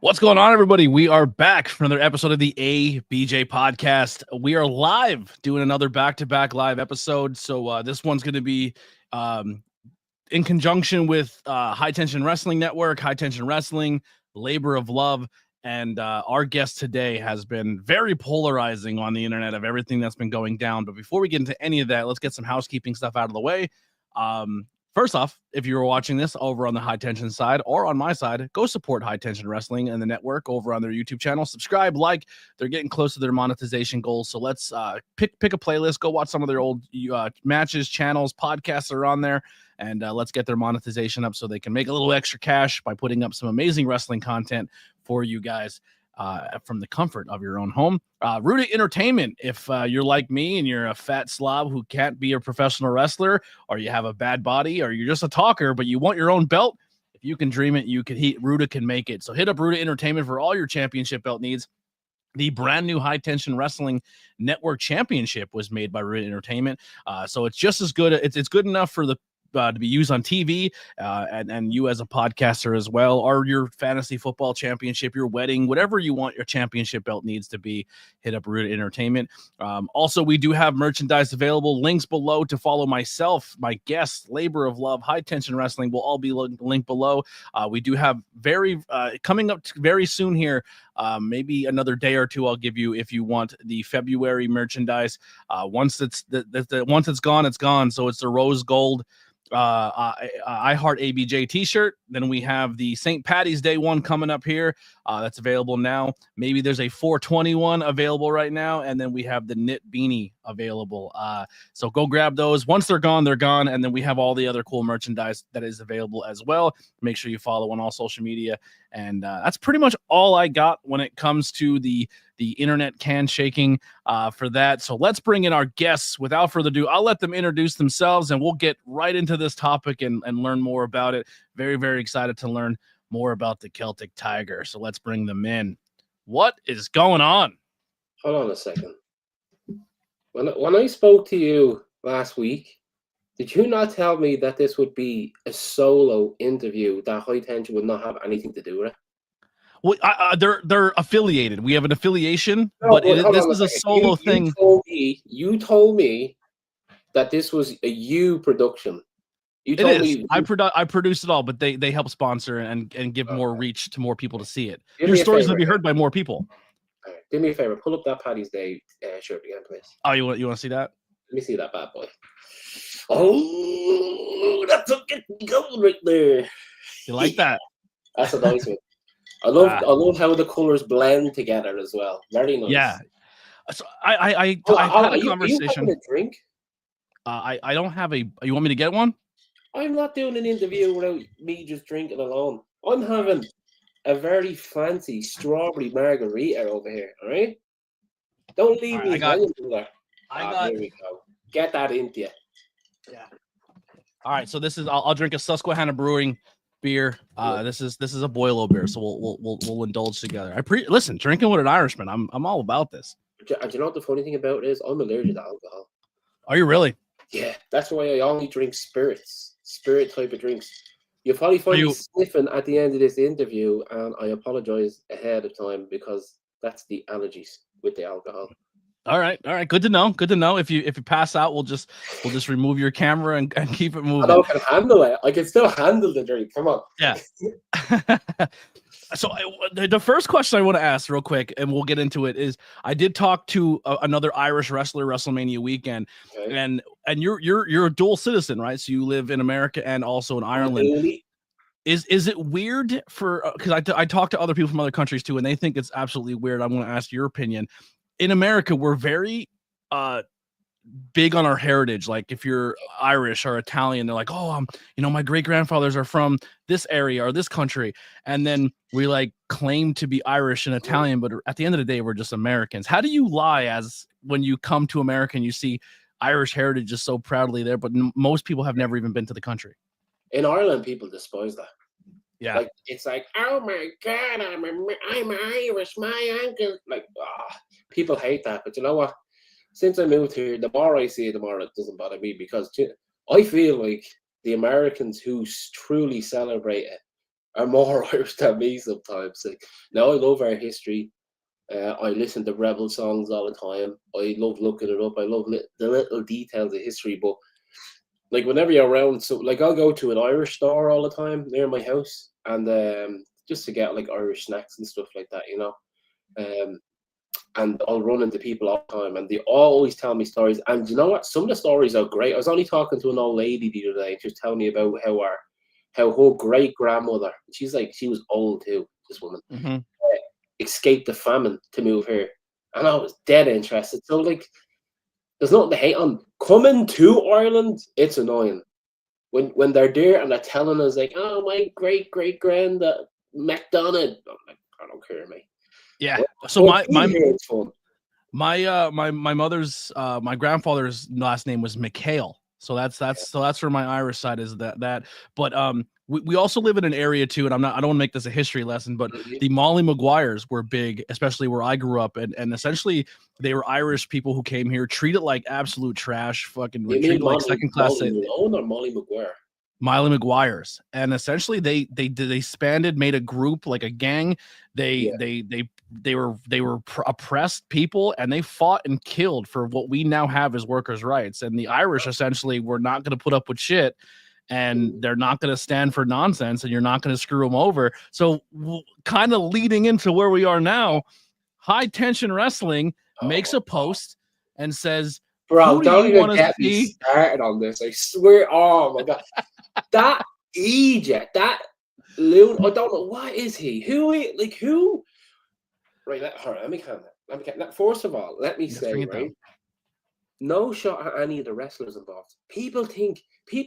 What's going on, everybody? We are back for another episode of the ABJ Podcast. We are live doing another back-to-back live episode. So this one's going to be in conjunction with High Tension Wrestling Network, High Tension Wrestling, Labor of Love. And our guest today has been very polarizing on the internet of everything that's been going down. But before we get into any of that, let's get some housekeeping stuff out of the way. First off, if you were watching this over on the High Tension side or on my side, go support High Tension Wrestling and the network over on their YouTube channel. Subscribe, like. They're getting close to their monetization goals. So let's pick a playlist, go watch some of their old matches, channels, podcasts that are on there, and let's get their monetization up so they can make a little extra cash by putting up some amazing wrestling content for you guys from the comfort of your own home. Rudy Entertainment, if you're like me and you're a fat slob who can't be a professional wrestler, or you have a bad body, or you're just a talker, but you want your own belt, if you can dream it, Ruda can make it. So hit up Ruda Entertainment for all your championship belt needs. The brand new High Tension Wrestling Network Championship was made by Ruda Entertainment. So it's just as good. It's good enough for the to be used on TV and you as a podcaster as well, or your fantasy football championship, your wedding, whatever you want your championship belt needs to be, hit up Ruda Entertainment. Also, we do have merchandise available. Links below to follow myself, my guests, Labor of Love, High Tension Wrestling will all be linked below. We do have coming up very soon here, maybe another day or two I'll give you if you want the February merchandise. Once it's once it's gone, it's gone. So it's the rose gold I Heart ABJ t-shirt. Then we have the St. Patty's Day one coming up here. That's available now. Maybe there's a 421 available right now, and then we have the knit beanie available. So go grab those. Once they're gone, they're gone. And then we have all the other cool merchandise that is available as well. Make sure you follow on all social media. And that's pretty much all I got when it comes to the internet can shaking for that. So let's bring in our guests. Without further ado, I'll let them introduce themselves and we'll get right into this topic and learn more about it. Very, very excited to learn more about the Celtic Tiger. So let's bring them in. What is going on? Hold on a second. When I spoke to you last week, did you not tell me that this would be a solo interview, that High Tension would not have anything to do with it? Well, they're affiliated. We have an affiliation, but this is a solo thing. You told me that this was a you production. You told me I produce it all, but they help sponsor and give more reach to more people to see it. Your stories will be heard by more people. All right, do me a favor, pull up that Paddy's Day shirt again, please. Oh, you want to see that? Let me see that bad boy. Oh, that's a good goal right there. You like that? That's a nice one. I love how the colors blend together as well. Very nice. Yeah. So I had a conversation. You having a drink? I don't have a. You want me to get one? I'm not doing an interview without me just drinking alone. I'm having a very fancy strawberry margarita over here. All right. Don't leave me hanging there. Here we go. Get that into you. Yeah. All right. So this is. I'll drink a Susquehanna Brewing beer. This is a Boilo beer. So we'll indulge together. Listen, drinking with an Irishman. I'm all about this. Do you know what the funny thing about it is? I'm allergic to alcohol. Are you really? Yeah. That's why I only drink spirit type of drinks. You'll probably find me sniffing at the end of this interview, and I apologize ahead of time because that's the allergies with the alcohol. All right. Good to know. If you pass out, we'll just remove your camera and keep it moving. I can handle it. I can still handle the drink. Come on. Yeah. So the first question I want to ask real quick, and we'll get into it, is I did talk to another Irish wrestler WrestleMania weekend, okay. and you're a dual citizen, right? So you live in America and also in Ireland. Really? Is it weird because I talk to other people from other countries too, and they think it's absolutely weird. I want to ask your opinion. In America, we're very big on our heritage. Like if you're Irish or Italian, they're like, oh, my great grandfathers are from this area or this country. And then we like claim to be Irish and Italian, but at the end of the day, we're just Americans. How do you lie as when you come to America and you see Irish heritage is so proudly there, but most people have never even been to the country? In Ireland, people despise that. Yeah. Like, it's like, oh my God, I'm Irish, my uncle. Like, people hate that. But you know what? Since I moved here, the more I see it, the more it doesn't bother me, because I feel like the Americans who truly celebrate it are more Irish than me sometimes. Like, now I love our history. I listen to rebel songs all the time. I love looking it up. I love the little details of history. But like whenever you're around, so like I'll go to an Irish store all the time near my house, and just to get like Irish snacks and stuff like that, you know. And I'll run into people all the time, and they always tell me stories. And you know what? Some of the stories are great. I was only talking to an old lady the other day, just telling me about how her great grandmother, she was old too, this woman, escaped the famine to move here, and I was dead interested. So like, there's nothing to hate on. Coming to Ireland, it's annoying when they're there and they're telling us like, oh, my great granddad MacDonald. I'm like, I don't care, mate. Yeah. So my mother's my grandfather's last name was McHale. So that's where my Irish side is that. But we also live in an area too, and I don't want to make this a history lesson, but the Molly Maguires were big, especially where I grew up, and essentially they were Irish people who came here, treated like absolute trash, fucking treated like second class. Molly Maguire. Miley Maguires, and essentially they disbanded, made a group, like a gang. They were oppressed people, and they fought and killed for what we now have as workers' rights. And the Irish essentially were not going to put up with shit, and they're not going to stand for nonsense, and you're not going to screw them over. So kind of leading into where we are now, High Tension Wrestling makes a post and says, bro, don't even get me started on this. I swear, oh my God. That Egypt, that loon, I don't know, what is he? Who? Right, let me calm down. First of all, let me say, right, no shot at any of the wrestlers involved.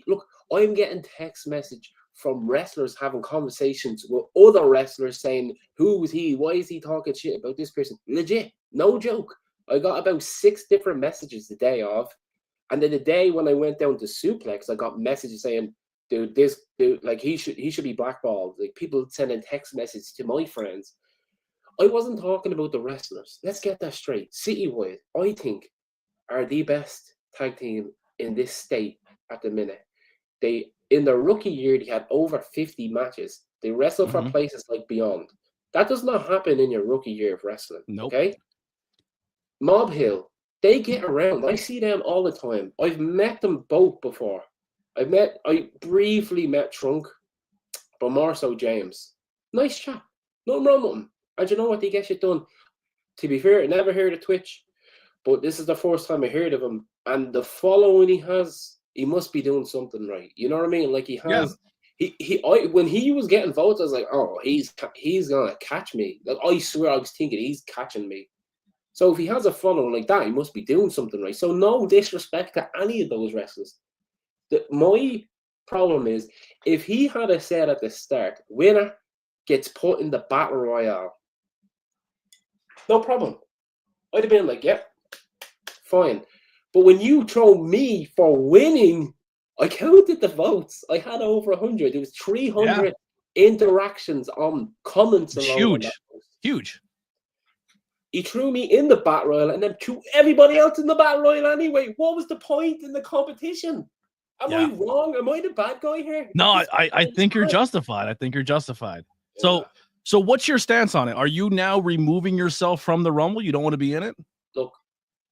Look, I'm getting text message from wrestlers having conversations with other wrestlers saying, who was he? Why is he talking shit about this person? Legit, no joke. I got about 6 different messages the day of. And then the day when I went down to Suplex, I got messages saying, dude, this dude, like he should be blackballed. Like people sending text messages to my friends. I wasn't talking about the wrestlers. Let's get that straight. Citywide, I think, are the best tag team in this state at the minute. They, in their rookie year, they had over 50 matches. They wrestled for places like Beyond. That does not happen in your rookie year of wrestling. Nope. Okay? Mob Hill, they get around. I see them all the time. I've met them both before. I briefly met Trunk, but more so James. Nice chap. Nothing wrong with him. And you know what? He gets it done. To be fair, I never heard of Twitch, but this is the first time I heard of him. And the following he has, he must be doing something right. You know what I mean? Like he has. Yeah. When he was getting votes, I was like, oh, he's gonna catch me. Like I swear, I was thinking he's catching me. So if he has a following like that, he must be doing something right. So no disrespect to any of those wrestlers. My problem is, if he had a said at the start, winner gets put in the Battle Royale, no problem. I'd have been like, yep, fine. But when you throw me for winning, I counted the votes. I had over 100. There was 300 interactions on comments. Huge. He threw me in the Battle Royale and then threw everybody else in the Battle Royale anyway. What was the point in the competition? Am I wrong? Am I the bad guy here? No, I think you're justified. I think you're justified. Yeah. So what's your stance on it? Are you now removing yourself from the Rumble? You don't want to be in it? Look,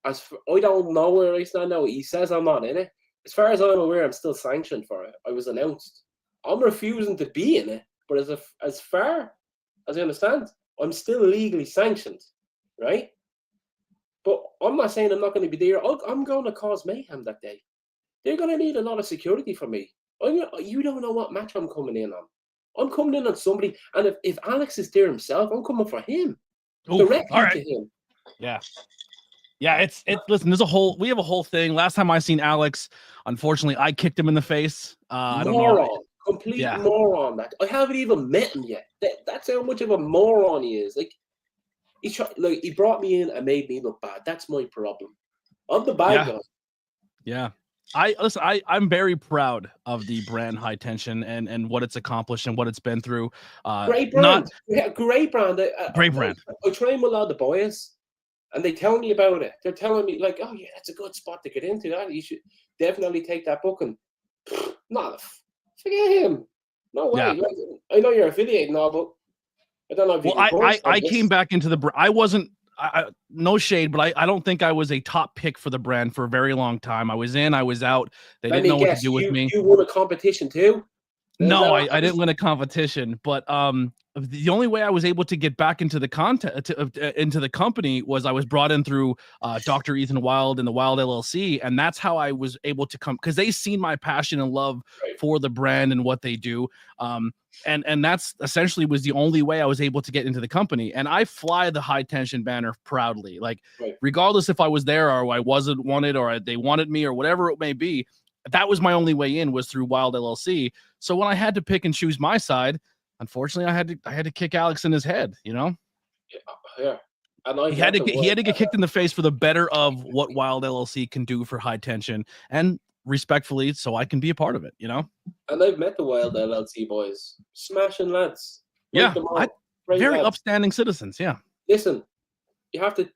I don't know where I stand now. He says I'm not in it. As far as I'm aware, I'm still sanctioned for it. I was announced. I'm refusing to be in it, but as far as I understand, I'm still legally sanctioned, right? But I'm not saying I'm not going to be there. I'm going to cause mayhem that day. They're going to need a lot of security from me. You don't know what match I'm coming in on. I'm coming in on somebody, and if Alex is there himself, I'm coming for him. Directly to him. Yeah. Yeah, it's listen, we have a whole thing. Last time I seen Alex, unfortunately, I kicked him in the face. I don't know. Complete moron. That I haven't even met him yet. That's how much of a moron he is. Like he brought me in and made me look bad. That's my problem. I'm the bad guy. Yeah. I'm very proud of the brand High Tension and what it's accomplished and what it's been through. Great brand. Great brand. Great brand. I train with a lot of the boys, and they tell me about it. They're telling me, like, oh, yeah, that's a good spot to get into. That you should definitely take that booking. Forget him. No way. Yeah. Like, I know you're affiliated now, but I don't know if you I came back into the I wasn't no shade, but I don't think I was a top pick for the brand for a very long time. I was in, I was out. They didn't know what to do with me. You won a competition too? No, I didn't win a competition, but the only way I was able to get back into the content into the company was I was brought in through Dr. Ethan Wild and the Wild LLC, and that's how I was able to come, because they seen my passion and love for the brand and what they do. And that's essentially was the only way I was able to get into the company. And I fly the high tension banner proudly, like regardless if I was there or I wasn't wanted or they wanted me or whatever it may be. That was my only way in, was through Wild LLC. So when I had to pick and choose my side, unfortunately, I had to kick Alex in his head. You know, and he had to get kicked in the face for the better of what Wild LLC can do for high tension, and respectfully, so I can be a part of it. You know, and I've met the Wild LLC boys, smashing lads. Yeah, very upstanding citizens. Yeah, listen, you have to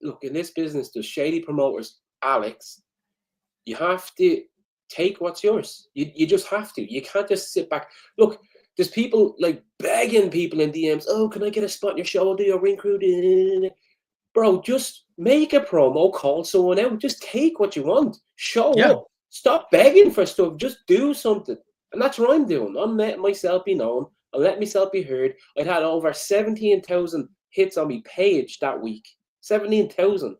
look in this business. There's shady promoters, Alex. You have to take what's yours. You just have to. You can't just sit back. Look, there's people like begging people in DMs. Oh, can I get a spot in your show? Do your ring crew? Bro, just make a promo. Call someone out. Just take what you want. Show up. Stop begging for stuff. Just do something. And that's what I'm doing. I'm letting myself be known. I'm letting myself be heard. I'd had over 17,000 hits on my page that week. 17,000.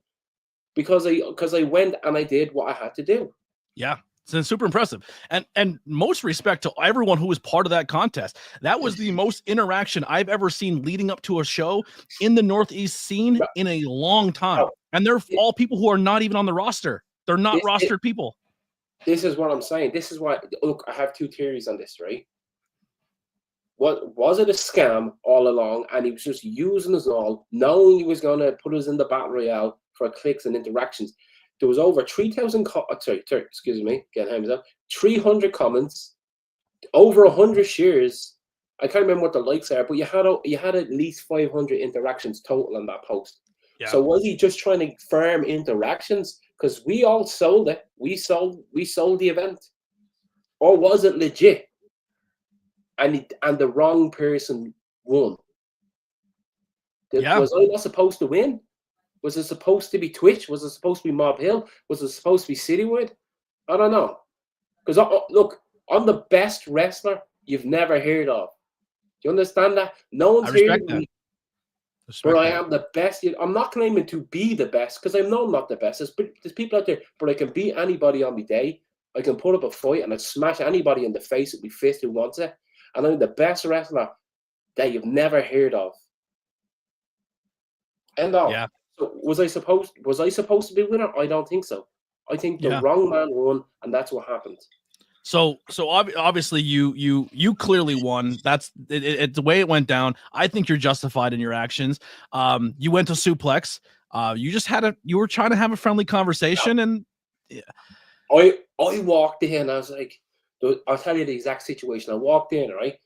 Because I went and I did what I had to do. Yeah. It's super impressive. And most respect to everyone who was part of that contest. That was the most interaction I've ever seen leading up to a show in the Northeast scene in a long time. And they're all people who are not even on the roster. They're not rostered people. This is what I'm saying. This is why, look, I have two theories on this, right? What was it, a scam all along, and he was just using us all, knowing he was going to put us in the battle royale for clicks and interactions. There was over 3,000, excuse me, get hands up, 300 comments, over 100 shares. I can't remember what the likes are, but you had at least 500 interactions total on that post. Yeah. So was he just trying to farm interactions? Because we all sold it. We sold the event, or was it legit? And the wrong person won. Was I not supposed to win? Was it supposed to be Twitch? Was it supposed to be Mob Hill? Was it supposed to be Citywide? I don't know. Because look, I'm the best wrestler you've never heard of. Do you understand that? No one's heard of me. But I am the best. I'm not claiming to be the best, because I know I'm not the best. There's people out there, but I can beat anybody on my day. I can put up a fight and I smash anybody in the face with my fist who wants it. And I'm the best wrestler that you've never heard of. And yeah. So was I supposed to be winner? I don't think so. I think the wrong man won, and that's what happened. So obviously you clearly won. That's it, the way it went down. I think you're justified in your actions. You went to Suplex. You were trying to have a friendly conversation, and I walked in. I was like, I'll tell you the exact situation. I walked in, right?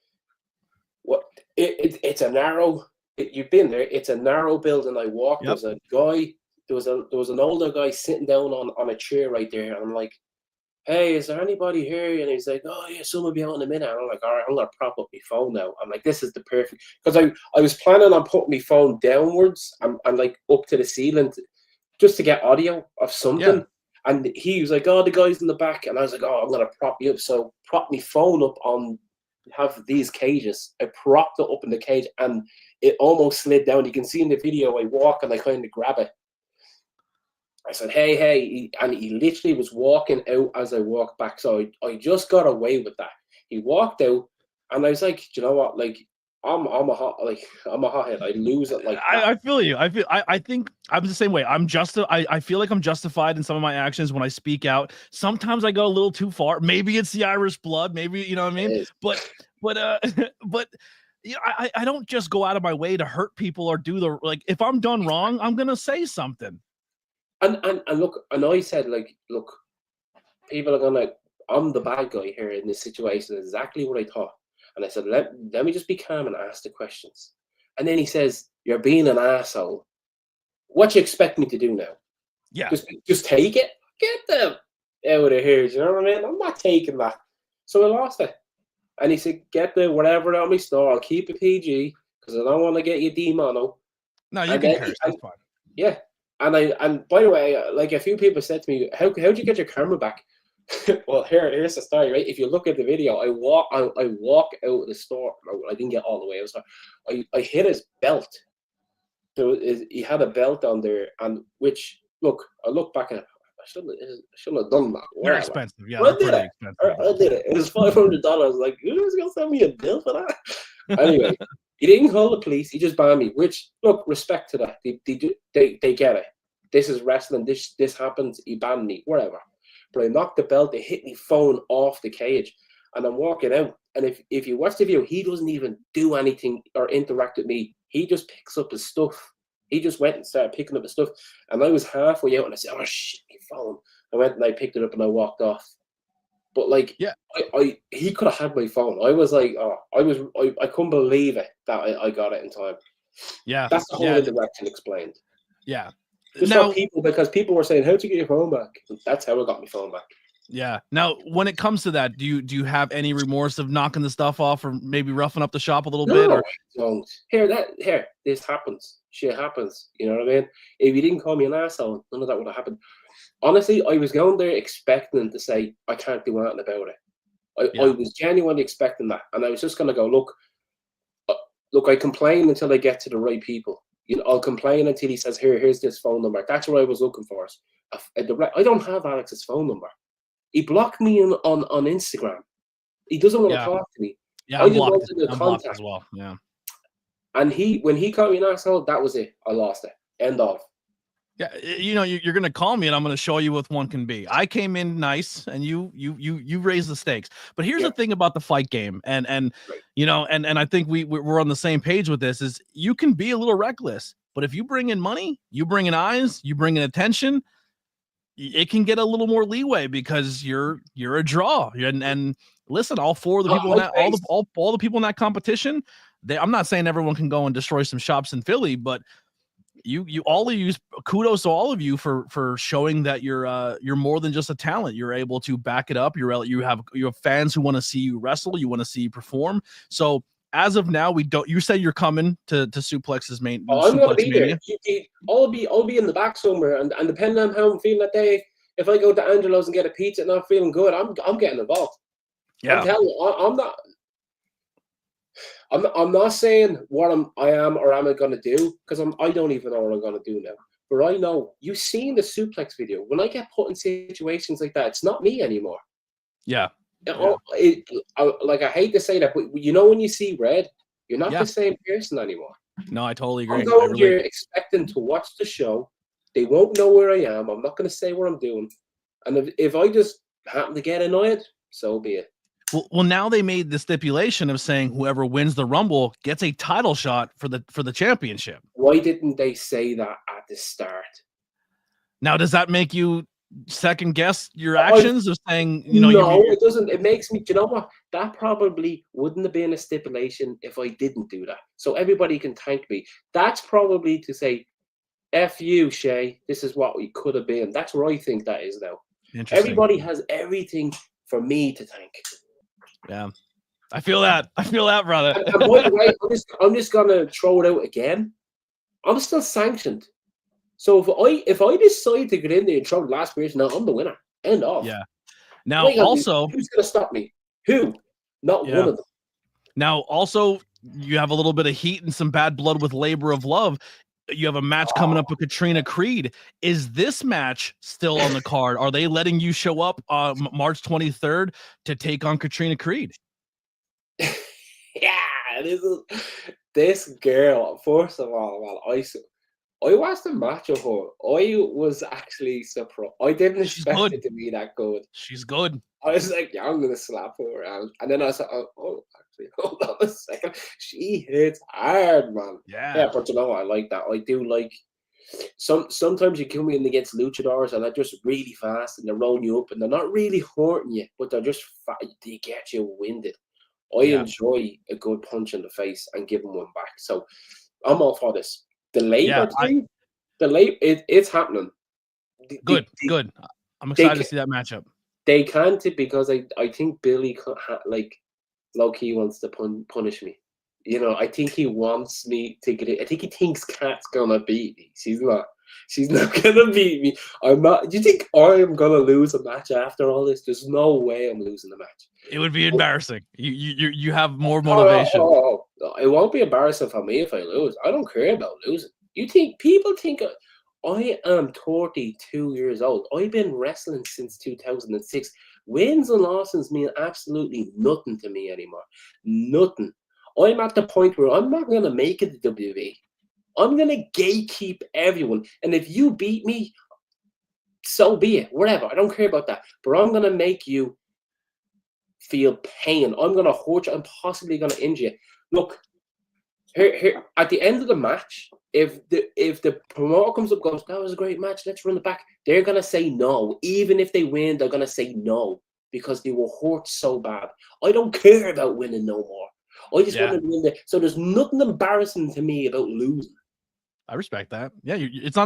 It's a narrow. You've been there. It's a narrow building. I walked. There's a guy. There was an older guy sitting down on a chair right there. And I'm like, hey, is there anybody here? And he's like, oh yeah, someone will be out in a minute. And I'm like, all right, I'm gonna prop up my phone now. I'm like, this is the perfect, because I was planning on putting my phone downwards and like up to the ceiling just to get audio of something. Yeah. And he was like, oh, the guy's in the back. And I was like, oh, I'm gonna prop you up. So prop my phone up on have these cages. I propped it up in the cage and it almost slid down. You can see in the video I walk and I kind of grab it. I said, hey, and he literally was walking out as I walked back. So I just got away with that. He walked out and I was like, do you know what? Like, I'm a hothead. I lose it like that. I feel you. I think I'm the same way. I feel like I'm justified in some of my actions when I speak out. Sometimes I go a little too far. Maybe it's the Irish blood. Maybe, you know what I mean? But you know, I don't just go out of my way to hurt people or do the, like, if I'm done wrong, I'm going to say something. And look, and I said, like, look, people are going to, I'm the bad guy here in this situation. Exactly what I thought. And I said, let me just be calm and ask the questions. And then he says, you're being an asshole. What you expect me to do now? Yeah. Just take it? Get them out of here. Do you know what I mean? I'm not taking that. So I lost it. And he said, get the whatever out of my store. I'll keep it PG because I don't want to get you demono. No, you can curse. That's fine. Yeah. And by the way, like a few people said to me, how'd you get your camera back? Well, here's the story, right? If you look at the video, I walk out of the store. I didn't get all the way outside. I hit his belt. So he had a belt on there, and which I look back at it. I shouldn't have done that. They're expensive, yeah. I did it. It was $500. Like, who's gonna send me a bill for that? Anyway, he didn't call the police. He just banned me. Which, look, respect to that. They get it. This is wrestling. This happens. He banned me. Whatever. But I knocked the belt. They hit me phone off the cage, and I'm walking out. And if you watch the video, he doesn't even do anything or interact with me. He just picks up his stuff. He just went and started picking up his stuff. And I was halfway out and I said, oh, shit, my phone. I went and I picked it up and I walked off. But, like, yeah, he could have had my phone. I was like, I couldn't believe it that I got it in time. Yeah. That's the whole interaction explained. Yeah. Just now, because people were saying, how'd you get your phone back? That's how I got my phone back. Yeah. Now, when it comes to that, do you have any remorse of knocking the stuff off or maybe roughing up the shop a little bit? Or? Don't. Here, this happens. Shit happens. You know what I mean? If you didn't call me an asshole, none of that would have happened. Honestly, I was going there expecting them to say, I can't do anything about it. I was genuinely expecting that. And I was just going to go, look, I complain until I get to the right people. You know, I'll complain until he says, here's this phone number. That's what I was looking for. I don't have Alex's phone number. He blocked me on Instagram. He doesn't want to talk to me. Yeah, I just wanted the contact as well. Yeah. And when he called me an asshole, that was it. I lost it. End of. Yeah, you know, you're gonna call me, and I'm gonna show you what one can be. I came in nice, and you raised the stakes. But here's the thing about the fight game, and right. You know, and I think we're on the same page with this. Is you can be a little reckless, but if you bring in money, you bring in eyes, you bring in attention, it can get a little more leeway because you're a draw. And listen, all four of the people in that all the people in that competition. I'm not saying everyone can go and destroy some shops in Philly, but you all of you, kudos to all of you for showing that you're more than just a talent. You're able to back it up. You have fans who want to see you wrestle. You want to see you perform. So as of now, you say you're coming to Suplex's main. I'm going to be there. I'll be in the back somewhere, and depending on how I'm feeling that day, if I go to Angelo's and get a pizza and I'm feeling good, I'm getting involved. Yeah, I'm telling you, I'm not saying what I am or am I going to do, because I don't even know what I'm going to do now. But I know, you've seen the suplex video. When I get put in situations like that, it's not me anymore. Yeah. I hate to say that, but you know when you see red, you're not the same person anymore. No, I totally agree. I'm going here expecting to watch the show. They won't know where I am. I'm not going to say what I'm doing. And if I just happen to get annoyed, so be it. Well, now they made the stipulation of saying whoever wins the Rumble gets a title shot for the championship. Why didn't they say that at the start? Now, does that make you second guess your actions of saying, No, it doesn't. It makes me, you know what? That probably wouldn't have been a stipulation if I didn't do that. So everybody can thank me. That's probably to say, F you, Shay. This is what we could have been. That's where I think that is now. Everybody has everything for me to thank. Yeah, I feel that, brother. And by the way, I'm just gonna throw it out again. I'm still sanctioned, so if I decide to get in there and throw the last person out, I'm the winner. End of. Yeah. Now, also, who's gonna stop me? Who? Not one of them. Now, also, you have a little bit of heat and some bad blood with Labor of Love. You have a match coming up with Katrina Creed. Is this match still on the card? Are they letting you show up on March 23rd to take on Katrina Creed? Yeah, this girl. First of all, I watched a match of her. I was actually surprised. I didn't expect it to be that good. She's good. I was like, yeah, I'm gonna slap her around, and then I said, oh, actually, hold on a second. She hits hard, man. Yeah, but you know, I like that. I do like sometimes you come in against luchadors and they're just really fast and they're rolling you up and they're not really hurting you, but they're just they get you winded. I enjoy a good punch in the face and giving one back. So I'm all for this. The labor thing, it's happening. Good. I'm excited to see that matchup. They can't, because I think Billy low-key wants to punish me. You know, I think he wants me to get it. I think he thinks Kat's gonna beat me. She's not. She's not gonna beat me. I'm not. Do you think I'm gonna lose a match after all this? There's no way I'm losing the match. It would be embarrassing. You have more motivation. It won't be embarrassing for me if I lose. I don't care about losing. People think I am 32 years old. I've been wrestling since 2006. Wins and losses mean absolutely nothing to me anymore. Nothing. I'm at the point where I'm not going to make it to WWE. I'm going to gatekeep everyone. And if you beat me, so be it. Whatever. I don't care about that. But I'm going to make you feel pain. I'm going to hurt you. I'm possibly going to injure you. Look, here at the end of the match, if the promoter comes up and goes, that was a great match, let's run it back, they're going to say no. Even if they win, they're going to say no because they were hurt so bad. I don't care about winning no more. I just want to win there. So there's nothing embarrassing to me about losing. I respect that. Yeah, it's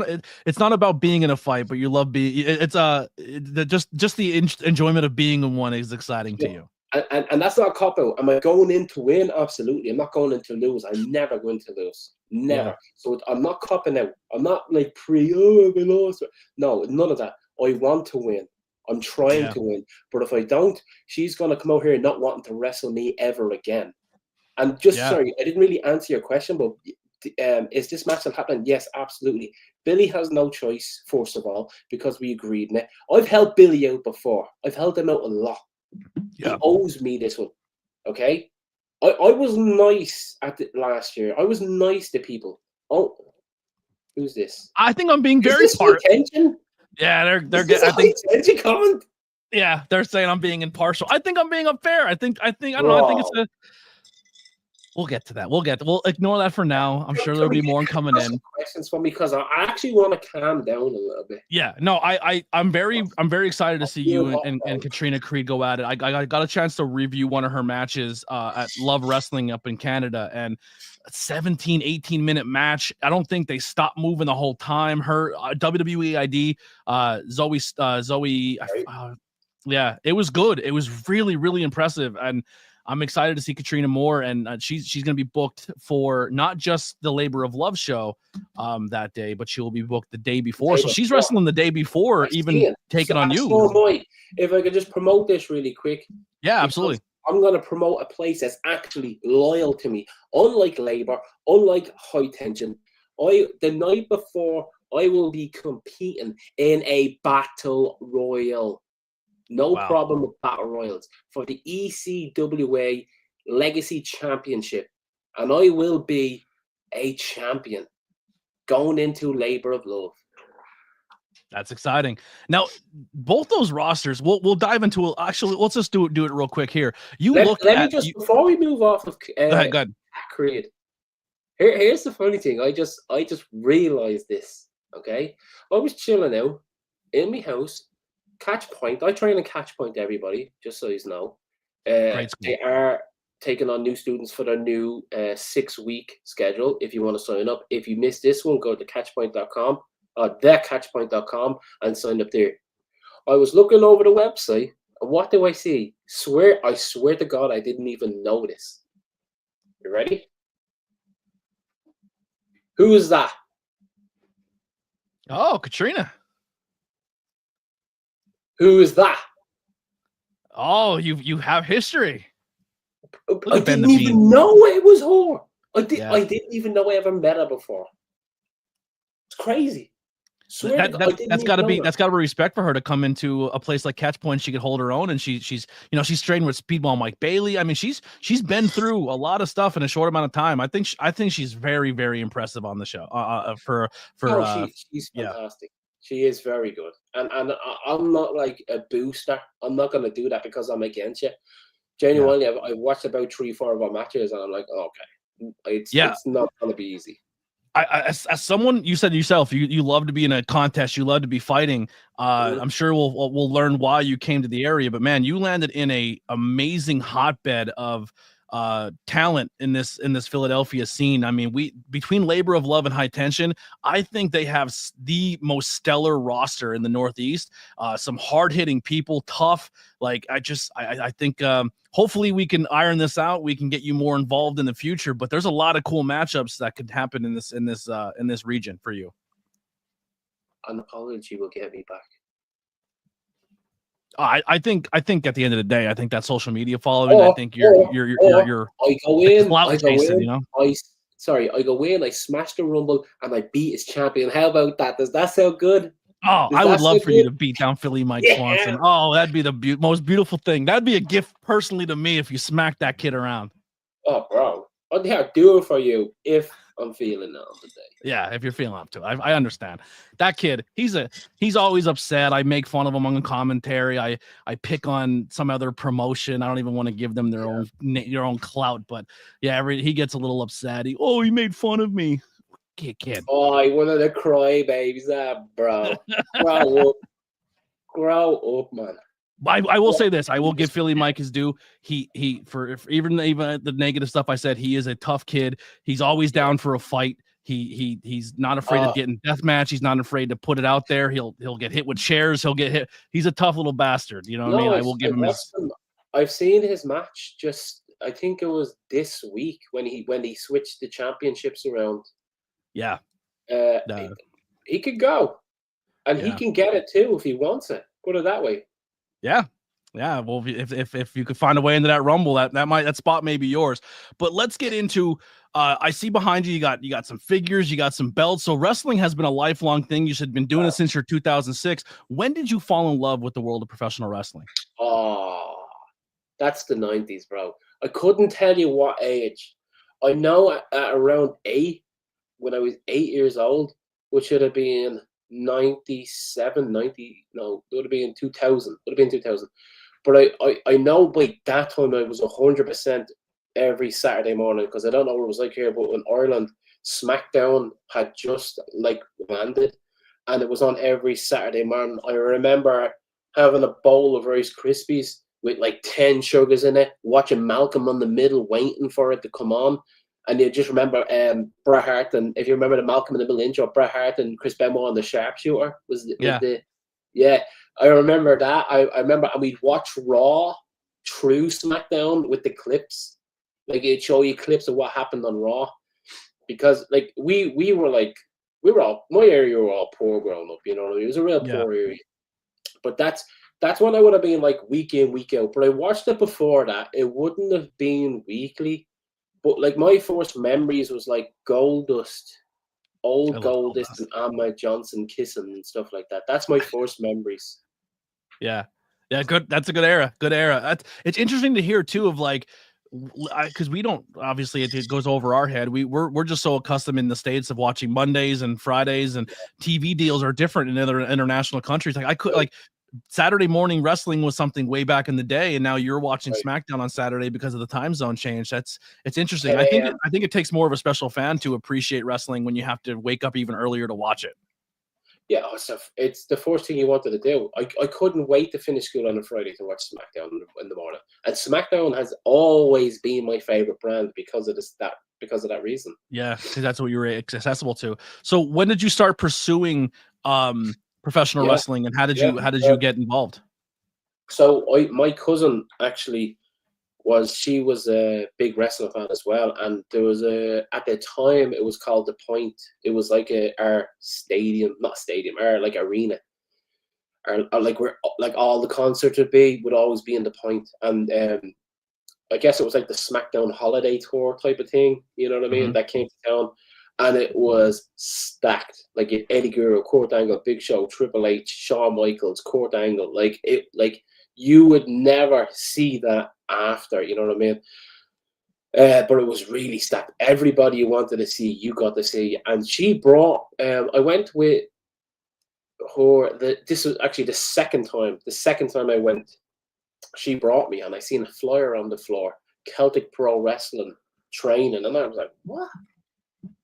not about being in a fight, but you love being. It's just the enjoyment of being in one is exciting to you. And that's not a cop out. Am I going in to win? Absolutely. I'm not going in to lose. I'm never going to lose. Never. Yeah. So I'm not copping out. I'm not like we lost. No, none of that. I want to win. I'm trying to win. But if I don't, she's gonna come out here not wanting to wrestle me ever again. And sorry, I didn't really answer your question, but is this match still happening? Yes, absolutely. Billy has no choice, first of all, because we agreed on it. I've helped Billy out before. I've helped him out a lot. Yeah. He owes me this one. Okay? I was nice at it last year. I was nice to people. Oh, who's this? I think I'm being very attention. Yeah, they're good. I think attention comment. Yeah, they're saying I'm being impartial. I think I'm being unfair. I don't know. I think it's a. We'll get to that. We'll ignore that for now. I'm sure there'll be more coming in. Questions for me because I actually want to calm down a little bit. Yeah, no, I'm very excited to see you and Katrina Creed go at it. I got a chance to review one of her matches at Love Wrestling up in Canada, and a 18-minute match. I don't think they stopped moving the whole time. Her WWE ID, Zoe. Yeah, it was good. It was really, really impressive, and I'm excited to see Katrina more, and she's going to be booked for not just the Labor of Love show that day, but she will be booked the day before. So she's wrestling the day before, even taking on you. Boy, if I could just promote this really quick. Yeah, absolutely. I'm going to promote a place that's actually loyal to me. Unlike Labor, unlike High Tension, the night before, I will be competing in a battle royal. No problem with Battle Royals for the ECWA Legacy Championship. And I will be a champion going into Labor of Love. That's exciting. Now, both those rosters, we'll dive into it. Actually, let's just do it real quick here. Before we move off of go ahead. Creed, here's the funny thing. I just realized this, okay? I was chilling out in my house. Catch Point. I train in Catch Point, everybody, just so you know. They are taking on new students for their new 6-week schedule if you want to sign up. If you missed this one, go to catchpoint.com, thecatchpoint.com, and sign up there. I was looking over the website, and what do I see? I swear to God, I didn't even notice. You ready? Who is that? Oh, Katrina. Who is that? Oh, you have history. I didn't even know it was her. I didn't even know I ever met her before. It's crazy. That's got to be respect for her to come into a place like Catch Point. She could hold her own, and she's trained with Speedball Mike Bailey. I mean, she's been through a lot of stuff in a short amount of time. I think she's very, very impressive on the show. She's fantastic. She is very good, and I'm not like a booster. I'm not going to do that because I'm against you. Genuinely, I watched about 3-4 of our matches, and I'm like, okay, it's not going to be easy. As someone, you said yourself, you love to be in a contest, you love to be fighting. I'm sure we'll learn why you came to the area, but man, you landed in a amazing hotbed of talent in this Philadelphia scene. I mean, between Labor of Love and High Tension, I think they have the most stellar roster in the Northeast. Some hard hitting people, tough. Like I think hopefully we can iron this out. We can get you more involved in the future. But there's a lot of cool matchups that could happen in this region for you. An apology will get me back. I think at the end of the day, I think that social media following. I think you're I go in. Chasing, you know. I go in. I smash the Rumble and I beat his champion. How about that? Does that sound good? Oh, I would love for you to beat down Philly Mike Swanson. Oh, that'd be the most beautiful thing. That'd be a gift personally to me if you smacked that kid around. Oh, bro, I'd do it for you if I'm feeling it on the day. Yeah, if you're feeling up to it. I understand. That kid, he's always upset. I make fun of him on the commentary. I pick on some other promotion. I don't even want to give them their own clout, but yeah, he gets a little upset. He made fun of me. Kid. Oh, I wanted to cry, babies. Bro. Grow up, man. I will say this. I will give Philly Mike his due. He for even the negative stuff I said, he is a tough kid. He's always down for a fight. He's not afraid of getting deathmatch. He's not afraid to put it out there. He'll get hit with chairs. He'll get hit. He's a tough little bastard. You know what I mean? I will give him his. I've seen his match. I think it was this week when he switched the championships around. Yeah. He could go, and he can get it too if he wants it. Put it that way. Yeah. Well, if you could find a way into that Rumble, that spot may be yours. But let's get into. I see behind you. You got some figures. You got some belts. So wrestling has been a lifelong thing. You should have been doing it since 2006. When did you fall in love with the world of professional wrestling? Oh, that's the 90s, bro. I couldn't tell you what age. I know at around 8, when I was 8 years old, which should have been 97, 90, no, it would have been 2000. It would have been 2000. But I know by that time I was 100% every Saturday morning, because I don't know what it was like here, but in Ireland, SmackDown had just landed, and it was on every Saturday morning. I remember having a bowl of Rice Krispies with 10 sugars in it, watching Malcolm on the middle, waiting for it to come on. And you just remember Bret Hart, and if you remember the Malcolm in the Middle intro, Bret Hart and Chris Benoit on the sharpshooter I remember that. I remember, and we'd watch Raw through SmackDown with the clips. It'd show you clips of what happened on Raw, because we were all, my area were all poor growing up. You know what I mean? It was a real poor area. But that's when I would have been week in, week out. But I watched it before that. It wouldn't have been weekly. But my first memories was Goldust, old Goldust, and Ahmed Johnson kissing and stuff like that. That's my first memories. Yeah, good. That's a good era. Good era. It's interesting to hear too, of because we don't, obviously it goes over our head. We're just so accustomed in the States of watching Mondays and Fridays, and TV deals are different in other international countries. Saturday morning wrestling was something way back in the day, and now you're watching SmackDown on Saturday because of the time zone change. It's interesting. I think it takes more of a special fan to appreciate wrestling when you have to wake up even earlier to watch it. Yeah, it's the first thing you wanted to do. I couldn't wait to finish school on a Friday to watch SmackDown in the morning. And SmackDown has always been my favorite brand because of that reason. Yeah, because that's what you were accessible to. So when did you start pursuing professional wrestling, and how did you get involved? So my cousin actually she was a big wrestling fan as well, and there was at the time it was called The Point. It was our stadium, not stadium, our arena, or where all the concerts would always be in The Point. And I guess it was the SmackDown holiday tour type of thing, you know what I mean? Mm-hmm. That came to town, and it was stacked. Eddie Guerrero, Kurt Angle, Big Show, Triple H, Shawn Michaels, Kurt Angle. You would never see that after, you know what I mean? But it was really stacked. Everybody you wanted to see, you got to see. And she brought, I went with her, this was actually the second time I went, she brought me, and I seen a flyer on the floor, Celtic Pro Wrestling training. And I was like, what?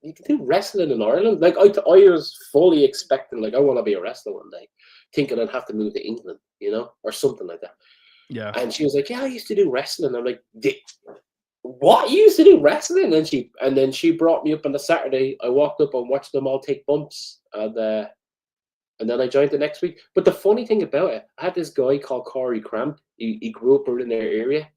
You can do wrestling in Ireland? I was fully expecting, I want to be a wrestler one day, thinking I'd have to move to England, or something like that. Yeah. And she was like, yeah, I used to do wrestling. I'm like, what? You used to do wrestling? And then she brought me up on the Saturday. I walked up and watched them all take bumps, and then I joined the next week. But the funny thing about it, I had this guy called Corey Cramp. He grew up in their area,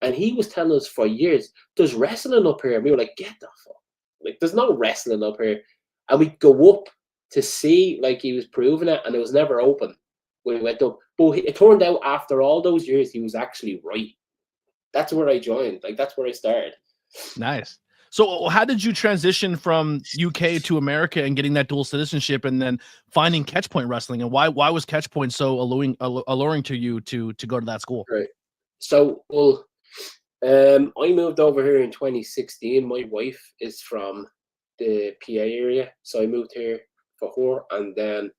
and he was telling us for years, there's wrestling up here. And we were like, get the fuck. Like, there's no wrestling up here. And we'd go up to see, like, he was proving it, and it was never open when we went up. But it turned out after all those years, he was actually right. That's where I joined. Like, that's where I started. Nice. So how did you transition from UK to America and getting that dual citizenship and then finding Catchpoint Wrestling? And why was Catchpoint so alluring to you to go to that school? Right. So, well, I moved over here in 2016. My wife is from the PA area. So I moved here for her. And then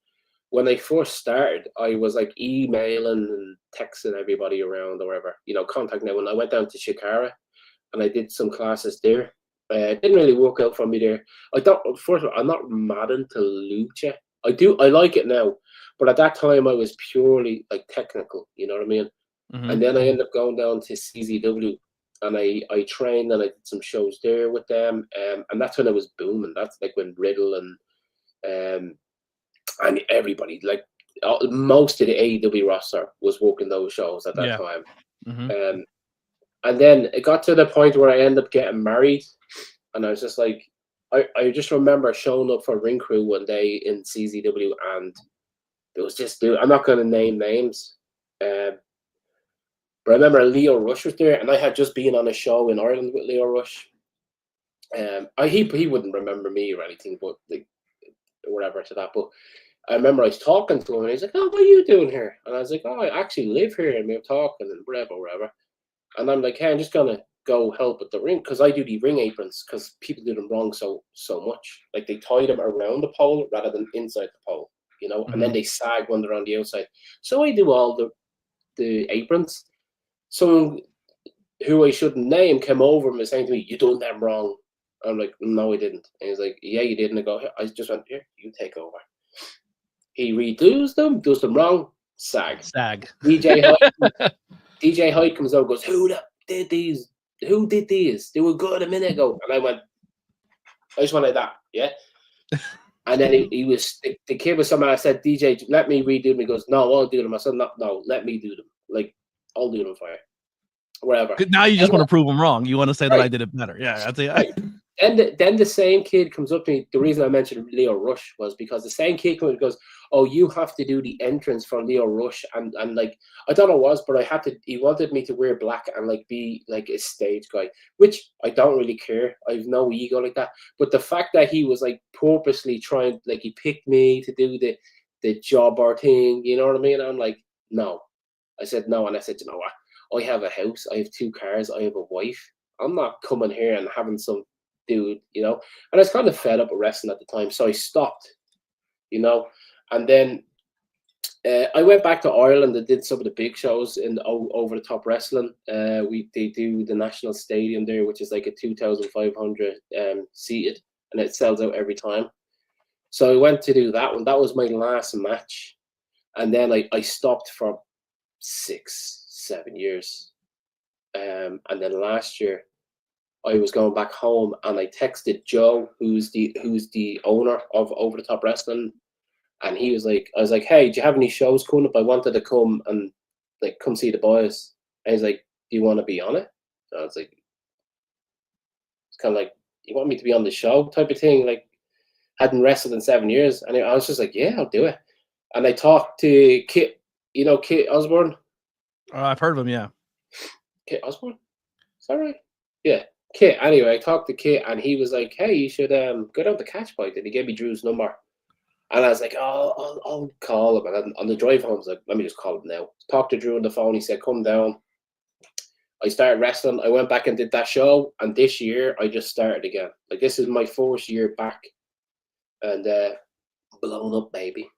when I first started, I was like emailing and texting everybody around or whatever, contact now. When I went down to Shikara and I did some classes there, it didn't really work out for me there. First of all, I'm not mad into lucha. I like it now, but at that time I was purely like technical, you know what I mean? Mm-hmm. And then I ended up going down to CZW, and I trained and I did some shows there with them, and that's when I was booming. That's like when Riddle and everybody, like most of the AEW roster was working those shows at that time. Mm-hmm. And then it got to the point where I ended up getting married, and I was just like, I just remember showing up for Ring Crew one day in CZW, and there was this dude, I'm not going to name names, but I remember Leo Rush was there, and I had just been on a show in Ireland with Leo Rush. He wouldn't remember me or anything, but like, whatever to that. But I remember I was talking to him, and he's like, "Oh, what are you doing here?" And I was like, "Oh, I actually live here," and we were talking and whatever. And I'm like, "Hey, I'm just gonna go help with the ring," because I do the ring aprons because people do them wrong so much. Like, they tie them around the pole rather than inside the pole, mm-hmm. And then they sag when they're on the outside. So I do all the aprons. Someone who I shouldn't name came over and was saying to me, "You done them wrong." I'm like, "No, I didn't." And he's like, "Yeah, you didn't." I go, "I just went, here, you take over." He redoes them, does them wrong, sag. DJ Hyde comes over and goes, "Who did these? Who did these? They were good a minute ago." And I just went like that, yeah. And then he was, the kid was someone, I said, "DJ, let me redo them." He goes, "No, I'll do them." I said, No, let me do them. Like, I'll do them for you. Whatever. Now you just want to prove them wrong. You want to say that I did it better. Yeah, that's it. Right. Then the same kid comes up to me. The reason I mentioned Leo Rush was because the same kid comes and goes, "Oh, you have to do the entrance for Leo Rush." And like, I don't know what it was, but he wanted me to wear black and like be like a stage guy, which I don't really care. I have no ego like that. But the fact that he was like purposely trying, like, he picked me to do the jobber thing, you know what I mean? I'm like, no. I said no, and I said, "You know what? I have a house, I have 2 cars, I have a wife. I'm not coming here and having some dude, And I was kind of fed up with wrestling at the time, so I stopped, And then I went back to Ireland and did some of the big shows in over the top wrestling. They do the National Stadium there, which is like a 2,500 seated, and it sells out every time. So I went to do that one. That was my last match, and then I stopped for 6-7 years, and then last year I was going back home, and I texted Joe, who's the owner of Over the Top Wrestling, and I was like, "Hey, do you have any shows coming up? I wanted to come and like come see the boys." And he's like, "Do you want to be on it?" And I was like, it's kind of like, "You want me to be on the show?" type of thing. Like, hadn't wrestled in 7 years, and I was just like, "Yeah, I'll do it." And I talked to Kit, Kit Osborne. I've heard of him, yeah. Kit Osborne? Is that right? Yeah. Kit. Anyway, I talked to Kit, and he was like, "Hey, you should go down to Catchpoint." And he gave me Drew's number. And I was like, "Oh, I'll call him." And on the drive home, I was like, "Let me just call him now." Talked to Drew on the phone. He said, "Come down." I started wrestling. I went back and did that show. And this year, I just started again. Like, this is my 4th year back. And blown up, baby.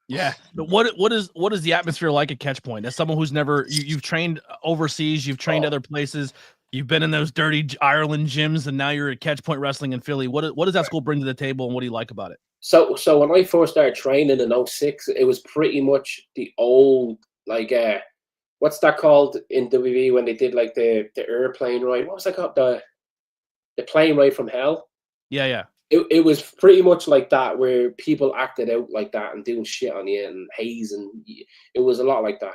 Yeah. But what is the atmosphere like at Catchpoint? As someone who's never, you've trained overseas, you've trained other places, you've been in those dirty Ireland gyms, and now you're at Catchpoint Wrestling in Philly. What does that school bring to the table, and what do you like about it? So when I first started training in 2006, it was pretty much the old, like, what's that called in WWE when they did like the airplane ride? What was that called? The plane ride from hell? Yeah. It was pretty much like that, where people acted out like that and doing shit on you and haze, and it was a lot like that.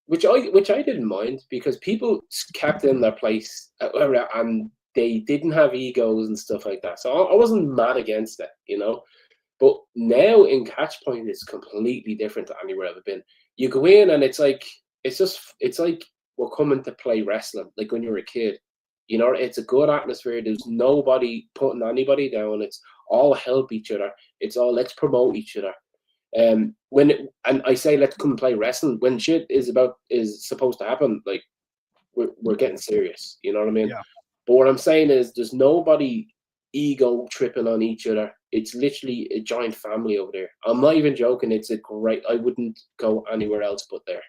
Which I didn't mind, because people kept in their place and they didn't have egos and stuff like that. So I wasn't mad against it, you know. But now in Catchpoint, it's completely different to anywhere I've been. You go in and it's like we're coming to play wrestling, like when you were a kid. You know, it's a good atmosphere. There's nobody putting anybody down. It's all help each other. It's all let's promote each other. And I say let's come and play wrestling, when shit is supposed to happen, like we're getting serious. You know what I mean? Yeah. But what I'm saying is, there's nobody ego tripping on each other. It's literally a giant family over there. I'm not even joking. It's I wouldn't go anywhere else but there.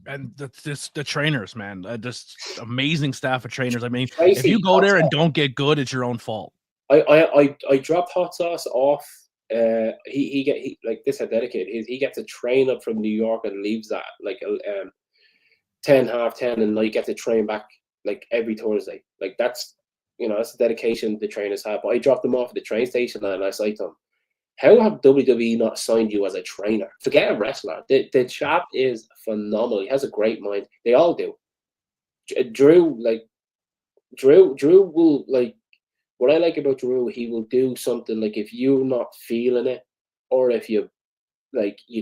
And the trainers, man, just amazing staff of trainers. I mean, Tracy, if you go there and don't get good, it's your own fault. I dropped Hot Sauce off. He like this. I dedicated. He gets a train up from New York and leaves at like 10, half 10, and I get to train back like every Thursday. Like that's that's the dedication the trainers have. But I dropped them off at the train station and I said to them, how have WWE not signed you as a trainer? Forget a wrestler. The chap is phenomenal. He has a great mind. They all do. Drew will, like, what I like about Drew, he will do something, like, if you're not feeling it, or if you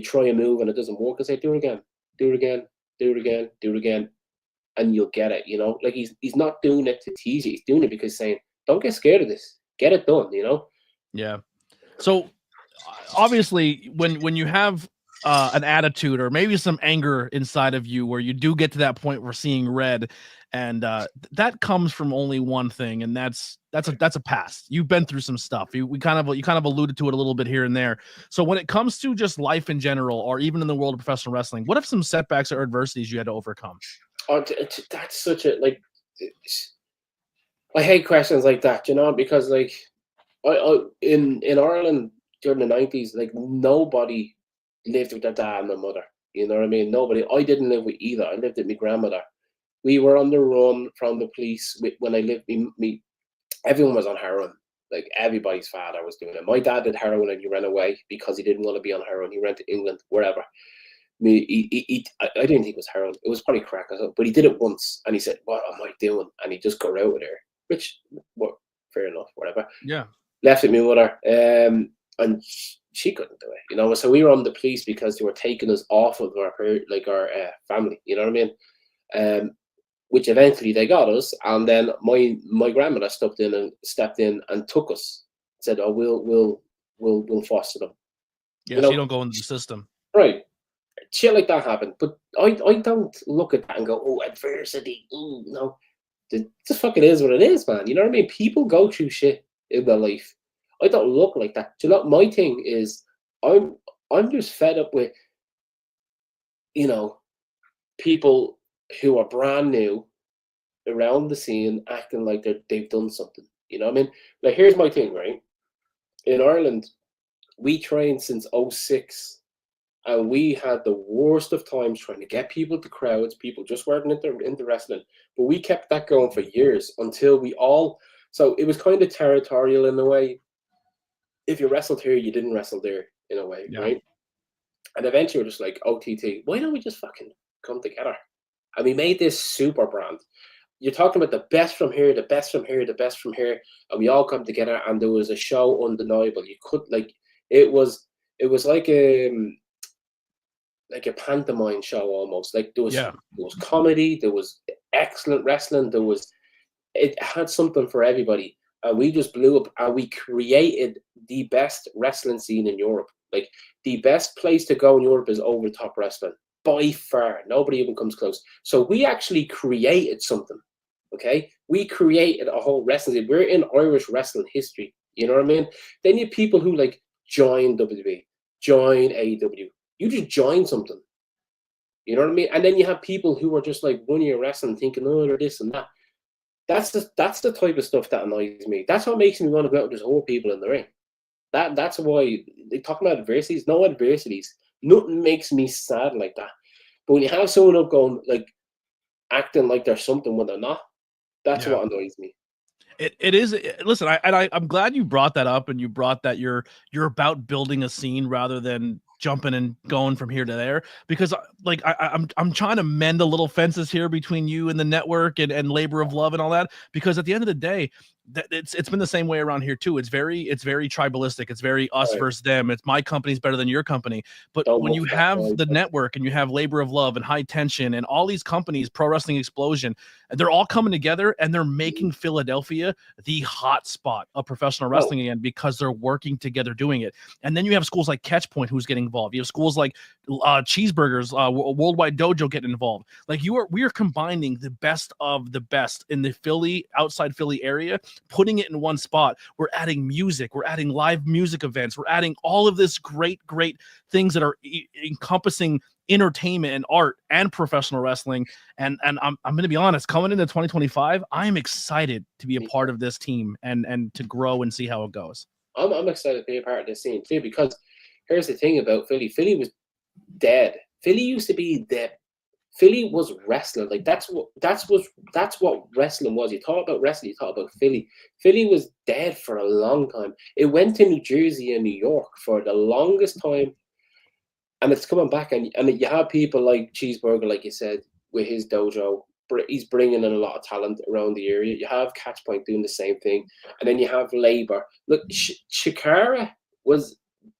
try a move and it doesn't work, and say, do it again, do it again, do it again, do it again, and you'll get it. Like, he's not doing it to tease you. He's doing it because he's saying, don't get scared of this. Get it done. Yeah. So obviously, when you have an attitude or maybe some anger inside of you, where you do get to that point where seeing red, and that comes from only one thing, and that's a past. You've been through some stuff. You kind of alluded to it a little bit here and there. So when it comes to just life in general, or even in the world of professional wrestling, what if some setbacks or adversities you had to overcome? Oh, that's such a, like, I hate questions like that, because, like, I in Ireland during the 90s, like, nobody lived with their dad and their mother. You know what I mean? Nobody. I didn't live with either. I lived with my grandmother. We were on the run from the police when I lived. Everyone was on heroin. Like, everybody's father was doing it. My dad did heroin and he ran away because he didn't want to be on heroin. He ran to England, wherever. I didn't think it was heroin. It was probably crack or something. But he did it once and he said, "What am I doing?" And he just got out of there. Which, well, fair enough, whatever. Yeah. Left it me with her, and she couldn't do it, So we were on the police because they were taking us off of our family. You know what I mean? Which eventually they got us, and then my grandmother stepped in and took us. Said, "Oh, we'll foster them." Yeah, so you don't go into the system, right? Shit like that happened, but I don't look at that and go, "Oh, adversity." Ooh, no, it just fucking is what it is, man. You know what I mean? People go through shit in their life. I don't look like that. Do you know what my thing is? I'm just fed up with, people who are brand new around the scene acting like they've done something. You know what I mean? Like, here's my thing, right? In Ireland, we trained since 2006, and we had the worst of times trying to get people to crowds. People just weren't into wrestling. But we kept that going for years until so it was kind of territorial in a way. If you wrestled here, you didn't wrestle there, in a way, right? And eventually we're just like, OTT, why don't we just fucking come together? And we made this super brand. You're talking about the best from here, the best from here, the best from here, and we all come together, and there was a show undeniable. You could, like, it was like a pantomime show almost. Like, there was comedy, there was excellent wrestling, it had something for everybody. And we just blew up, and we created the best wrestling scene in Europe. Like, the best place to go in Europe is over top wrestling. By far. Nobody even comes close. So we actually created something. Okay? We created a whole wrestling scene. We're in Irish wrestling history. You know what I mean? Then you have people who, like, join WWE, join AEW. You just join something. You know what I mean? And then you have people who are just like 1 year wrestling, thinking, oh, they're this and that. That's the type of stuff that annoys me. That's what makes me want to go out and just hold people in the ring. That's why they talk about adversities. No adversities. Nothing makes me sad like that. But when you have someone up going like acting like they're something when they're not, that's what annoys me. It is. Listen, I'm glad you brought that up, and you brought that you're about building a scene rather than jumping and going from here to there, because like I'm trying to mend a little fences here between you and the network and Labor of Love and all that, because at the end of the day, it's been the same way around here too. It's very tribalistic. It's very us versus them. It's my company's better than your company. But when you have the network and you have Labor of Love and High Tension and all these companies, Pro Wrestling Explosion, and they're all coming together and they're making Philadelphia the hot spot of professional wrestling again, because they're working together doing it. And then you have schools like Catchpoint who's getting involved. You have schools like Cheeseburgers, Worldwide Dojo getting involved. Like we are combining the best of the best in the Philly, outside Philly area, putting it in one spot. We're adding music, we're adding live music events, we're adding all of this great things that are encompassing entertainment and art and professional wrestling. And I'm going to be honest, coming into 2025, I'm excited to be a part of this team and to grow and see how it goes. I'm excited to be a part of this team too, because here's the thing about Philly. Philly was dead. Philly used to be dead. Philly was wrestling. Like that's what wrestling was. You talk about wrestling, you talk about Philly. Philly was dead for a long time. It went to New Jersey and New York for the longest time, and it's coming back. And you have people like Cheeseburger, like you said, with his dojo. He's bringing in a lot of talent around the area. You have Catchpoint doing the same thing, and then you have Labor. Look, Shikara was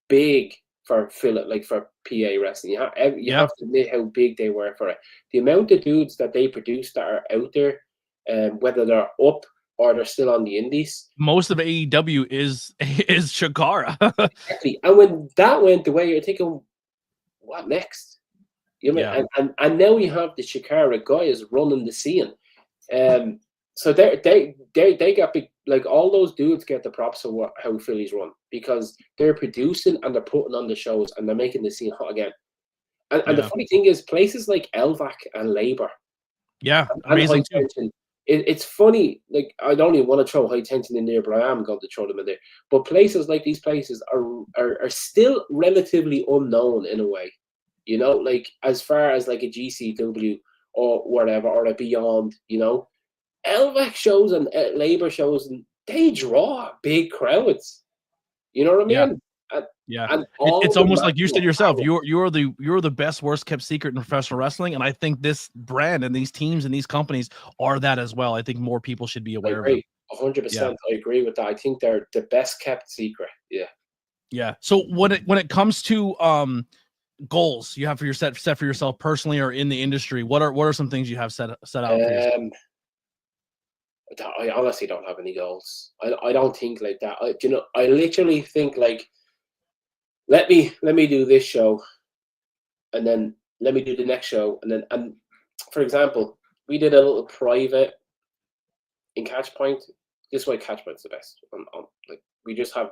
big for Philip, like for PA wrestling. You have to admit how big they were for it. The amount of dudes that they produce that are out there, whether they're up or they're still on the indies. Most of AEW is Shikara. Exactly. And when that went away, you're thinking, what next? You know, and now you have the Shikara guys running the scene. So they got big, like all those dudes get the props of how Philly's run, because they're producing and they're putting on the shows and they're making the scene hot again. And the funny thing is, places like Elvac and Labor, amazing too. It's funny. Like, I don't even want to throw High Tension in there, but I am going to throw them in there. But places like these places are still relatively unknown in a way. You know, like as far as like a GCW or whatever, or a Beyond, you know. LVAC shows and Labor shows, and they draw big crowds. You know what I mean? And it's almost like you said yourself. You're the best, worst kept secret in professional wrestling, and I think this brand and these teams and these companies are that as well. I think more people should be aware of it. 100%. I agree with that. I think they're the best kept secret. Yeah. So when it comes to goals you have for set for yourself personally or in the industry, what are some things you have set out for yourself? I honestly don't have any goals. I don't think like that. I literally think like, let me do this show, and then let me do the next show, and for example, we did a little private in Catchpoint. This is why Catchpoint's the best. Like, we just have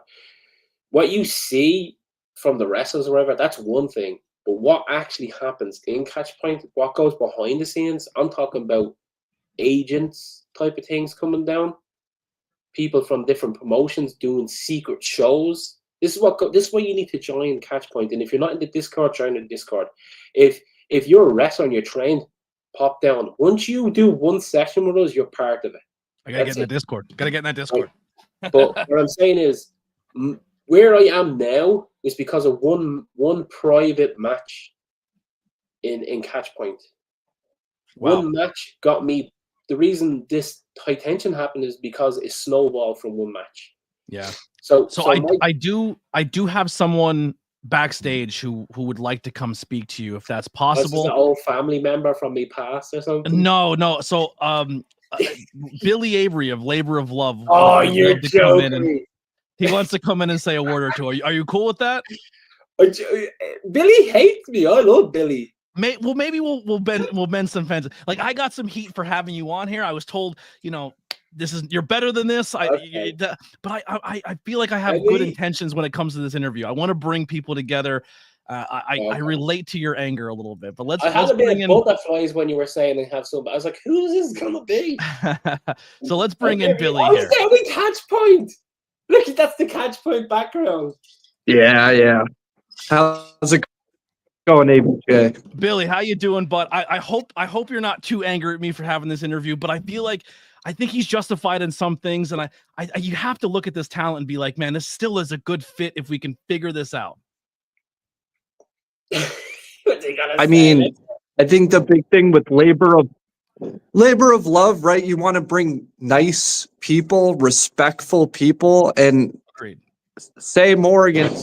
what you see from the wrestlers or whatever. That's one thing, but what actually happens in Catchpoint, what goes behind the scenes, I'm talking about agents type of things coming down, people from different promotions doing secret shows. This is what you need to join Catchpoint. And if you're not in the Discord, join the Discord. If you're a wrestler and you're trained, pop down. Once you do one session with us, you're part of it. I gotta get in the Discord. Right. But what I'm saying is, where I am now is because of one private match in Catchpoint. Wow. One match got me. The reason this High Tension happened is because it snowballed from one match. Yeah. So I do have someone backstage who would like to come speak to you if that's possible. An old family member from me past or something. No. So Billy Avery of Labor of Love. Oh, you're joking. He wants to come in and say a word or two. Are you cool with that? Billy hates me. I love Billy. Maybe we'll bend some fences. Like, I got some heat for having you on here. I was told, you're better than this. Okay. But I feel like I have good intentions when it comes to this interview. I want to bring people together. I relate to your anger a little bit, but let's bring in butterflies when you were saying they have some. I was like, who is this gonna be? So let's bring in Billy here. Down in Catchpoint. Look, that's the Catchpoint background. Yeah. How's it Going ABJ. Billy, how you doing, bud? I hope you're not too angry at me for having this interview, but I think he's justified in some things, and I you have to look at this talent and be like, man, this still is a good fit if we can figure this out. I mean, I think the big thing with labor of love, right? You want to bring nice people, respectful people, and Agreed. Say Morrigan,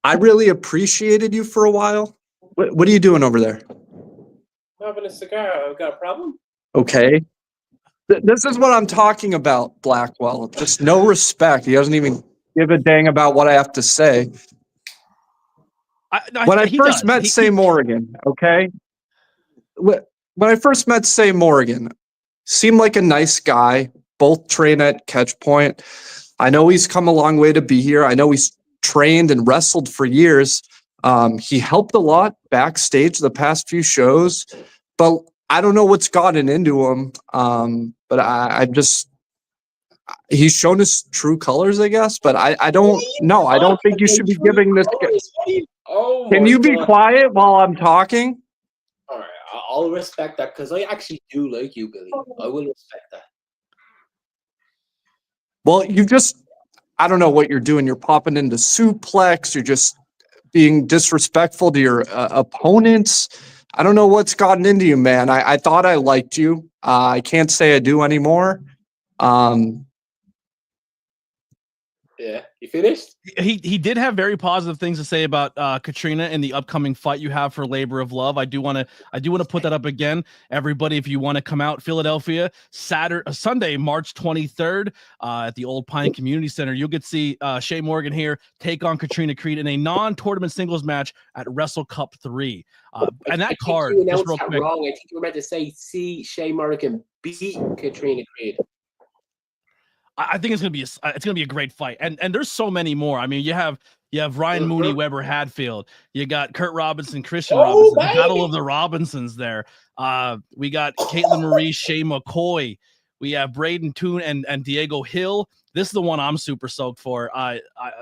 I really appreciated you for a while. What are you doing over there? I'm having a cigar. I've got a problem. Okay. This is what I'm talking about, Blackwell. Just no respect. He doesn't even give a dang about what I have to say. When I first met Say Morrigan, okay? When I first met Say Morrigan, seemed like a nice guy. Both train at Catchpoint. I know he's come a long way to be here. I know he's trained and wrestled for years. He helped a lot backstage the past few shows, but I don't know what's gotten into him. But I just, he's shown his true colors, I guess, but I don't know. I don't think you should be giving this guy. Can you be quiet while I'm talking? All right, I'll respect that because I actually do like you, Billy. I will respect that. Well, I don't know what you're doing. You're popping into suplex. You're just being disrespectful to your opponents. I don't know what's gotten into you, man. I thought I liked you. I can't say I do anymore. Yeah, you finished? He did have very positive things to say about Katrina in the upcoming fight you have for Labor of Love. I do want to put that up again. Everybody, if you want to come out, Philadelphia, Sunday, March 23rd, at the Old Pine Community Center, you'll get to see Shay Morrigan here take on Katrina Creed in a non-tournament singles match at Wrestle Cup 3. And that card, just real quick. Wrong. I think you were meant to say see Shay Morrigan beat Katrina Creed. I think it's gonna be a great fight, and there's so many more. I mean, you have Ryan Mooney, Weber Hadfield, you got Kurt Robinson, Christian Robinson, the Battle of the Robinsons there. We got Caitlin Marie, Shay McCoy, we have Braden Toon and Diego Hill. This is the one I'm super stoked for.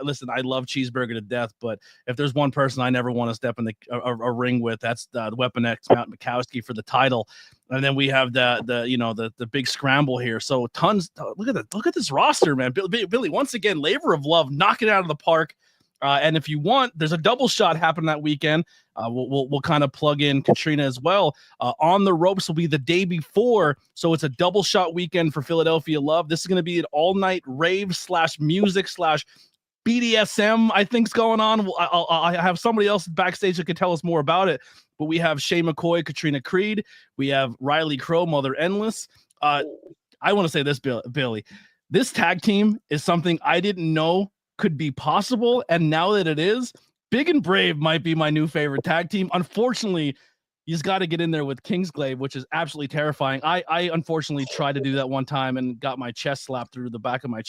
Listen, I love Cheeseburger to death, but if there's one person I never want to step in a ring with, that's the Weapon X Mount Mikowski for the title. And then we have the big scramble here. So tons. Look at this roster, man. Billy, once again, Labor of Love, knock it out of the park. And if you want, there's a double shot happening that weekend. We'll kind of plug in Katrina as well. On the Ropes will be the day before, so it's a double shot weekend for Philadelphia Love. This is going to be an all-night rave / music / BDSM, I think's going on. I have somebody else backstage that could tell us more about it. But we have Shay McCoy, Katrina Creed. We have Riley Crow, Mother Endless. I want to say this, Billy. This tag team is something I didn't know could be possible, and now that it is, Big and Brave might be my new favorite tag team. Unfortunately, he's got to get in there with Kingsglaive, which is absolutely terrifying. I unfortunately tried to do that one time and got my chest slapped through the back of my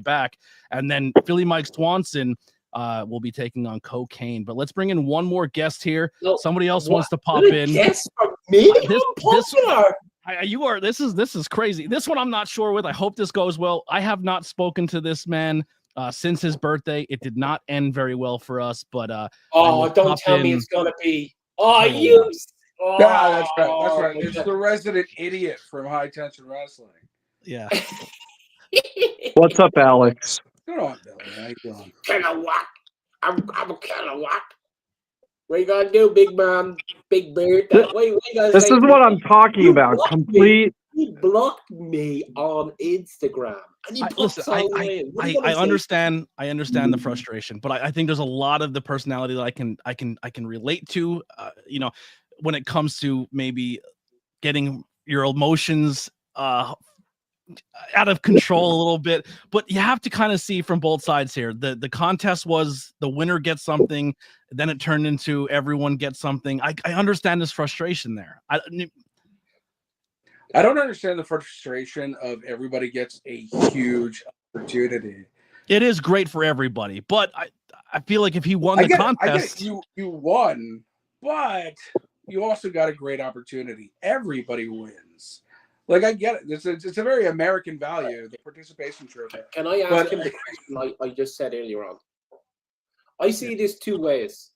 back. And then Philly Mike Swanson will be taking on Cocaine. But let's bring in one more guest here. Somebody else wants to pop in. Yes, for me. This is crazy. This one I'm not sure with. I hope this goes well. I have not spoken to this man since his birthday. It did not end very well for us, but don't tell me it's gonna be Yeah, that's right. It's the resident idiot from High Tension Wrestling. Yeah. What's up, Alex? Good on, Billy. How you doing? Kilowatt. I'm a kilowatt. What you gonna do, big man? Big beard? This is what I'm talking about. Complete. He blocked me on Instagram. And he I understand the frustration, but I think there's a lot of the personality that I can relate to. When it comes to maybe getting your emotions out of control a little bit, but you have to kind of see from both sides here. The contest was the winner gets something, then it turned into everyone gets something. I understand this frustration there. I don't understand the frustration of everybody gets a huge opportunity. It is great for everybody, but I feel like if he won the contest, you won, but you also got a great opportunity. Everybody wins. Like, I get it. It's a very American value, the participation trophy. Can I ask him the question I just said earlier on? I see this two ways.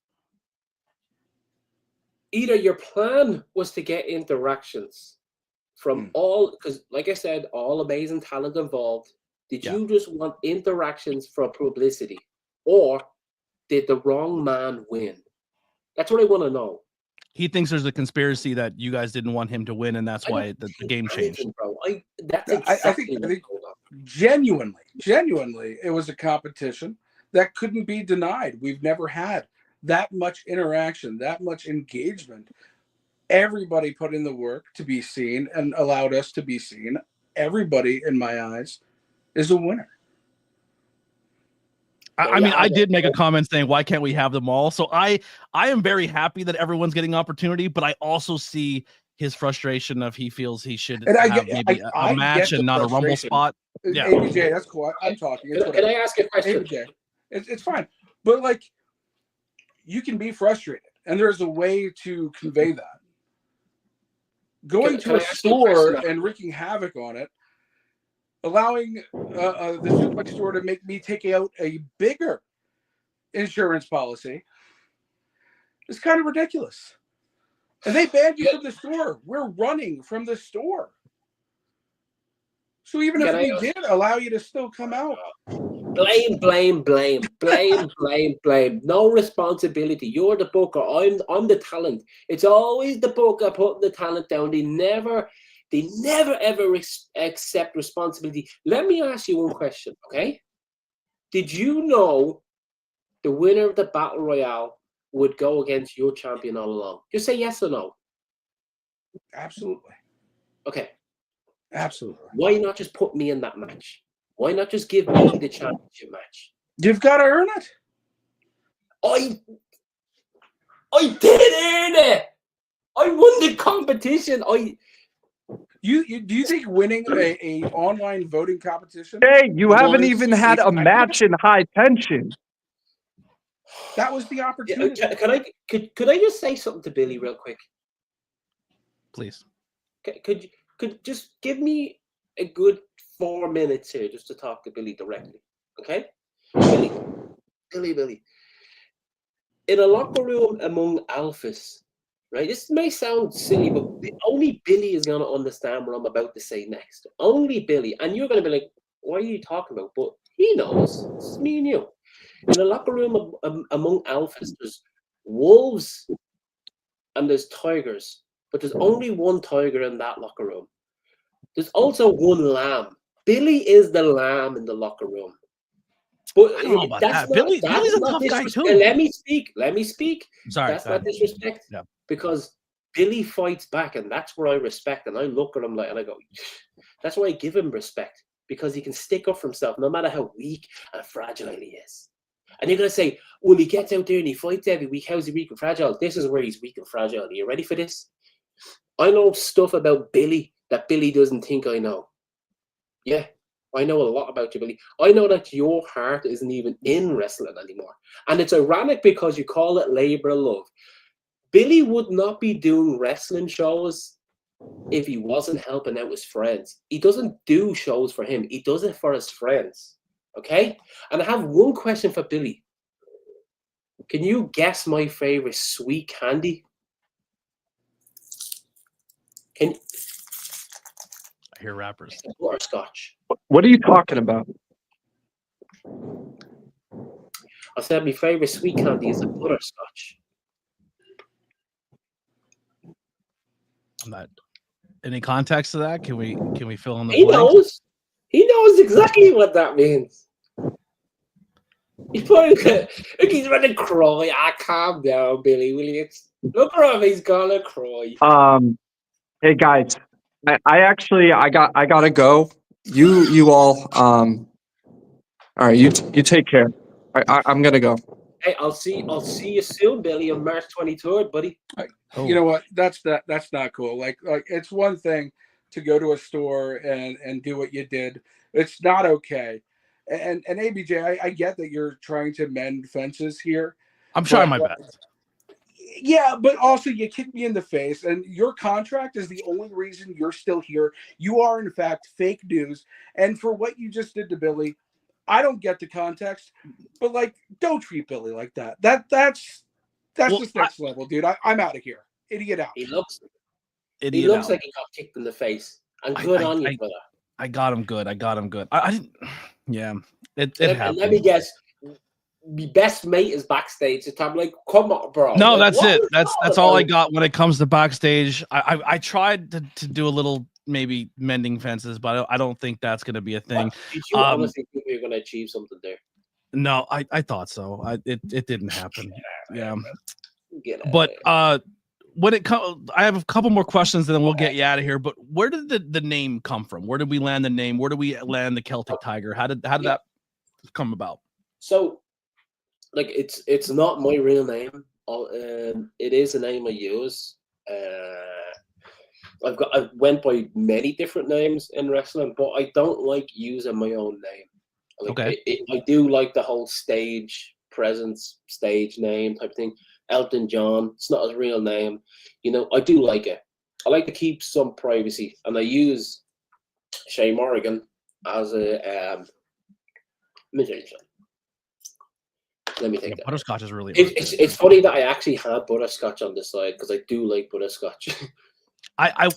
either your plan was to get interactions from all, because like I said, all amazing talent involved. Did you just want interactions for publicity, or did the wrong man win? That's what I want to know. He thinks there's a conspiracy that you guys didn't want him to win, and that's why the game changed. Bro. That's exactly I think genuinely, it was a competition that couldn't be denied. We've never had that much interaction, that much engagement. Everybody put in the work to be seen and allowed us to be seen. Everybody, in my eyes, is a winner. I mean, I did make a comment saying, why can't we have them all? So I am very happy that everyone's getting opportunity, but I also see his frustration of he feels he should have maybe a match and not a Rumble spot. Yeah. ABJ, that's cool. I'm talking. Can I ask a question? ABJ, it's fine. But, like, you can be frustrated, and there's a way to convey that. Going to a store and wreaking havoc on it, allowing the suplex store to make me take out a bigger insurance policy is kind of ridiculous. And they banned you from the store. We're running from the store. So even if we did allow you to still come out. Blame. No responsibility. You're the booker. I'm the talent. It's always the booker putting the talent down. They never ever accept responsibility. Let me ask you one question, okay? Did you know the winner of the Battle Royale would go against your champion all along? Just say yes or no. Absolutely. Okay. Absolutely. Why not just put me in that match? Why not just give me the championship match? You've got to earn it. I did earn it. I won the competition. Do you think winning a online voting competition? Hey, you haven't even had a match in high tension. That was the opportunity. Could I just say something to Billy real quick? Please. Could just give me a good 4 minutes here just to talk to Billy directly, okay? Billy. In a locker room among alphas, right? This may sound silly, but only Billy is going to understand what I'm about to say next. Only Billy. And you're going to be like, what are you talking about? But he knows. It's me and you. In a locker room among alphas, there's wolves and there's tigers. But there's only one tiger in that locker room. There's also one lamb. Billy is the lamb in the locker room. But I don't know about that. Billy's a tough guy too. Let me speak. Sorry. That's not disrespect. Yeah. Because Billy fights back, and that's where I respect. And I look at him and I go, that's why I give him respect, because he can stick up for himself no matter how weak and fragile he is. And you're going to say, when he gets out there and he fights every week, how's he weak and fragile? This is where he's weak and fragile. Are you ready for this? I know stuff about Billy that Billy doesn't think I know. Yeah, I know a lot about you, Billy. I know that your heart isn't even in wrestling anymore. And it's ironic because you call it labor of love. Billy would not be doing wrestling shows if he wasn't helping out his friends. He doesn't do shows for him. He does it for his friends. Okay? And I have one question for Billy. Can you guess my favorite sweet candy? I hear rappers. Butterscotch. What are you talking about? I said my favorite sweet candy is a butterscotch. Any context to that? Can we fill in the He blank? knows. He knows exactly what that means. He's probably he's ready to cry. Calm down, Billy, will you? Look at him, he's gonna cry. Hey guys, I gotta go. You all all right, you take care. I'm gonna go. Hey, I'll see you soon, Billy, on March 23rd, buddy. You know what? That's not cool. Like it's one thing to go to a store and do what you did. It's not okay. And ABJ, I get that you're trying to mend fences here. I'm trying my best. Yeah, but also you kicked me in the face, and your contract is the only reason you're still here. You are, in fact, fake news. And for what you just did to Billy, I don't get the context, but don't treat Billy like that. That's just next level, dude. I'm out of here. idiot out. He looks Idiot like he got kicked in the face. And good on you, brother. I got him good. I didn't. Yeah, it And happened. let me guess. My best mate is backstage. So I'm like, come on, bro. No, like, that's it. That's all I got when it comes to backstage. I tried to do a little maybe mending fences, but I don't think that's going to be a thing. Did you honestly think you were going to achieve something there? No, I thought so. It didn't happen. Yeah, but when it comes, I have a couple more questions, and then we'll get you out of here. But where did the name come from? Where did we land the name? Where did we land the Celtic Tiger? How did that come about? So, like, it's not my real name. It is a name I use. I went by many different names in wrestling, but I don't like using my own name. Like, okay. I do like the whole stage presence, stage name type thing. Elton John, it's not his real name. You know, I do like it. I like to keep some privacy, and I use Shay Morrigan as a let me think. Butterscotch is really. It's funny that I actually had butterscotch on the side because I do like butterscotch. I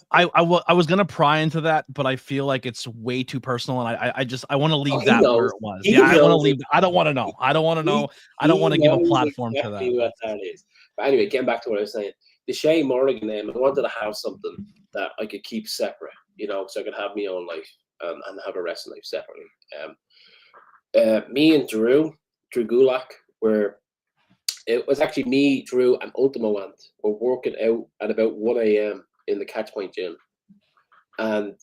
was gonna pry into that, but I feel like it's way too personal, and I want to leave that where it was. I want to leave. I don't want to know. I don't want to know. I don't want to give a platform to that. What that is. But anyway, getting back to what I was saying, the Shay Morrigan name, I wanted to have something that I could keep separate, you know, so I could have my own life and have a wrestling life separately. Me and Drew Gulak it was actually me, Drew, and Ultimo went. We're working out at about 1 a.m. in the Catchpoint gym, and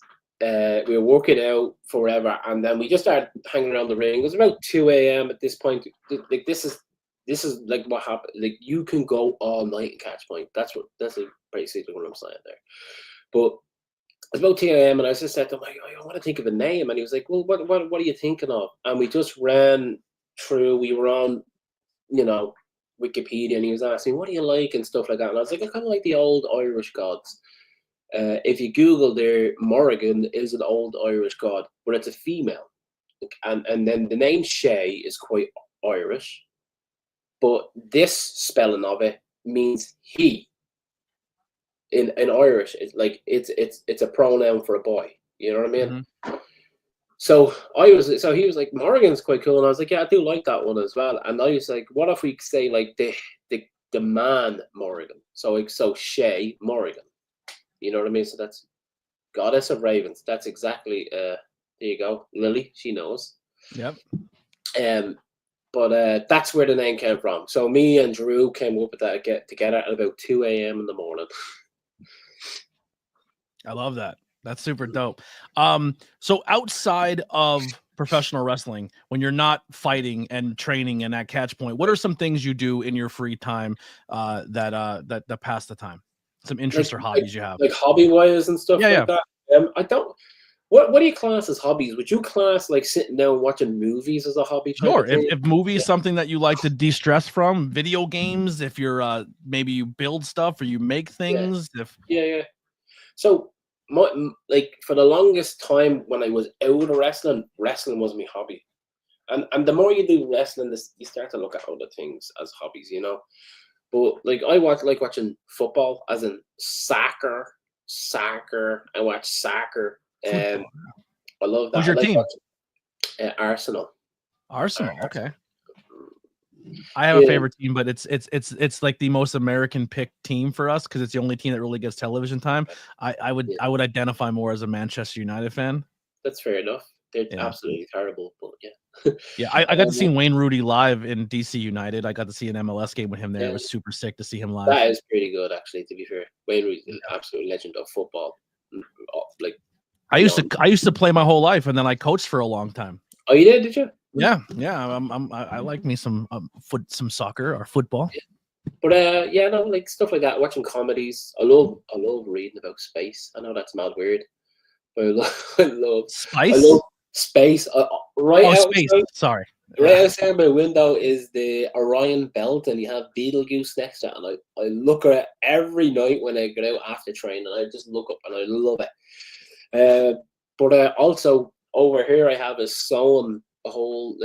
we were working out forever, and then we just started hanging around the ring. It was about 2 a.m. at this point. Like this is like what happened. Like you can go all night in Catchpoint. That's basically what I'm saying there. But it was about 2 a.m. and I just said to him, I want to think of a name, and he was like, well, what are you thinking of? And we just ran through. We were on, you know, Wikipedia, and he was asking, what do you like and stuff like that. And I was like, I kind of like the old Irish gods. If you Google there, Morrigan is an old Irish god, but it's a female. And then the name Shay is quite Irish, but this spelling of it means he. In Irish, it's like it's a pronoun for a boy. You know what I mean? Mm-hmm. So he was like, Morrigan's quite cool, and I was like, yeah, I do like that one as well. And I was like, what if we say like the man Morrigan? So Shay Morrigan. You know what I mean? So that's Goddess of Ravens. That's exactly there you go. Lily, she knows. Yep. But that's where the name came from. So me and Drew came up with that get together at about 2 a.m. in the morning. I love that. That's super dope. So outside of professional wrestling, when you're not fighting and training and at Catchpoint, what are some things you do in your free time that pass the time? Some interests or hobbies you have, like hobby wise and stuff like that. I don't. What do you class as hobbies? Would you class like sitting down watching movies as a hobby? Sure. If movies something that you like to de-stress from, video games, if you're maybe you build stuff or you make things. Yeah. So like for the longest time when I was out of wrestling was my hobby. And the more you do wrestling, you start to look at other things as hobbies, you know. But like I like watching football, as in soccer. I watch soccer. I love that. Who's your team? Arsenal. Arsenal. Okay. I have a favorite team, but it's like the most American picked team for us because it's the only team that really gets television time. I would identify more as a Manchester United fan. That's fair enough. They're absolutely terrible, but yeah. Yeah, I got to see Wayne Rooney live in DC United. I got to see an MLS game with him there. It was super sick to see him live. That is pretty good, actually. To be fair, Wayne Rooney's an absolute legend of football. Like I used to play my whole life, and then I coached for a long time. Oh, you did you? Yeah. I like me some soccer or football. Yeah. But like stuff like that. Watching comedies. I love reading about space. I know that's mad weird, but I love space. I love space. Space. Sorry. Right outside my window is the Orion Belt, and you have Betelgeuse next to it. And I look at it every night when I get out after training. I just look up and I love it. But also over here I have a whole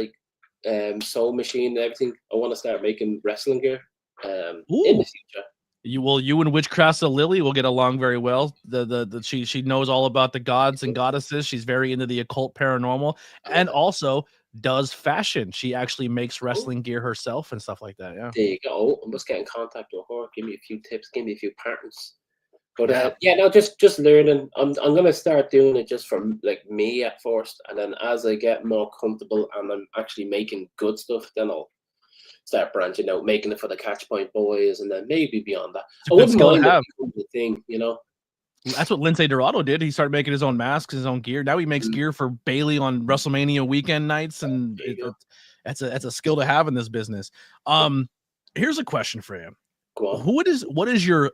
sewing machine and everything. I want to start making wrestling gear in the future. You and WitchCraftsByLilly will get along very well. She knows all about the gods and goddesses. She's very into the occult, paranormal, and also does fashion. She actually makes wrestling gear herself and stuff like that. Yeah. There you go. I must get in contact with her. Give me a few tips. Give me a few patterns. But no, just learning. I'm gonna start doing it just for like me at first, and then as I get more comfortable and I'm actually making good stuff, then I'll start branching out, making it for the Catch Point boys, and then maybe beyond that. I wouldn't mind that becoming the thing, you know. That's what Lindsay Dorado did. He started making his own masks, his own gear. Now he makes gear for Bailey on WrestleMania weekend nights, and that's a skill to have in this business. Here's a question for you. What is your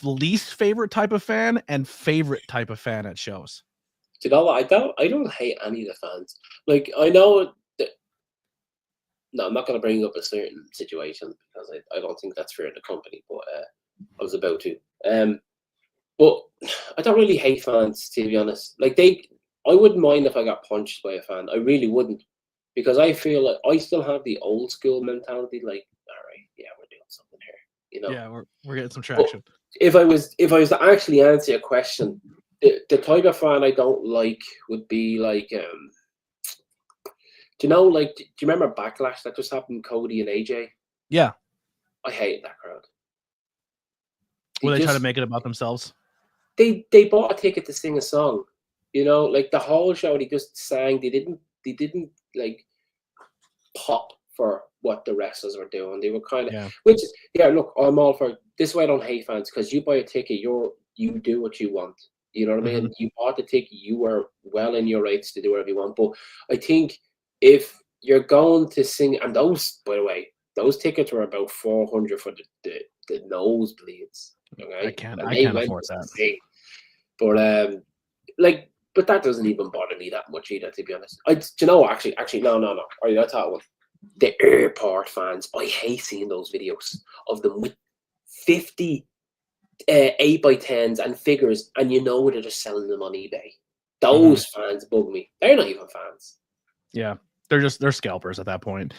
least favorite type of fan and favorite type of fan at shows? You know what? I don't hate any of the fans. Like, I know that. No, I'm not going to bring up a certain situation because I don't think that's fair to the company, but I was about to. But I don't really hate fans, to be honest. Like, I wouldn't mind if I got punched by a fan. I really wouldn't, because I feel like I still have the old school mentality. Like, all right, yeah, we're doing something here, you know. Yeah, we're getting some traction. But if I was to actually answer your question, the type of fan I don't like would be like, do you remember Backlash that just happened, Cody and AJ? Yeah. I hate that crowd. They try to make it about themselves? They bought a ticket to sing a song. You know, like the whole show they just sang. They didn't like pop for what the wrestlers were doing. They were kind of look, I'm all for this is why I don't hate fans, because you buy a ticket, you do what you want. You know what I mean? You bought the ticket, you are well in your rights to do whatever you want. But I think if you're going to sing, and those, by the way, those tickets were about $400 for the nosebleeds. Okay, I can't afford that. But but that doesn't even bother me that much either, to be honest. Actually, no. All right, that's how one. The airport fans, I hate seeing those videos of them with 50 8x10s and figures, and they're just selling them on eBay. Those fans bug me. They're not even fans. Yeah, they're scalpers at that point.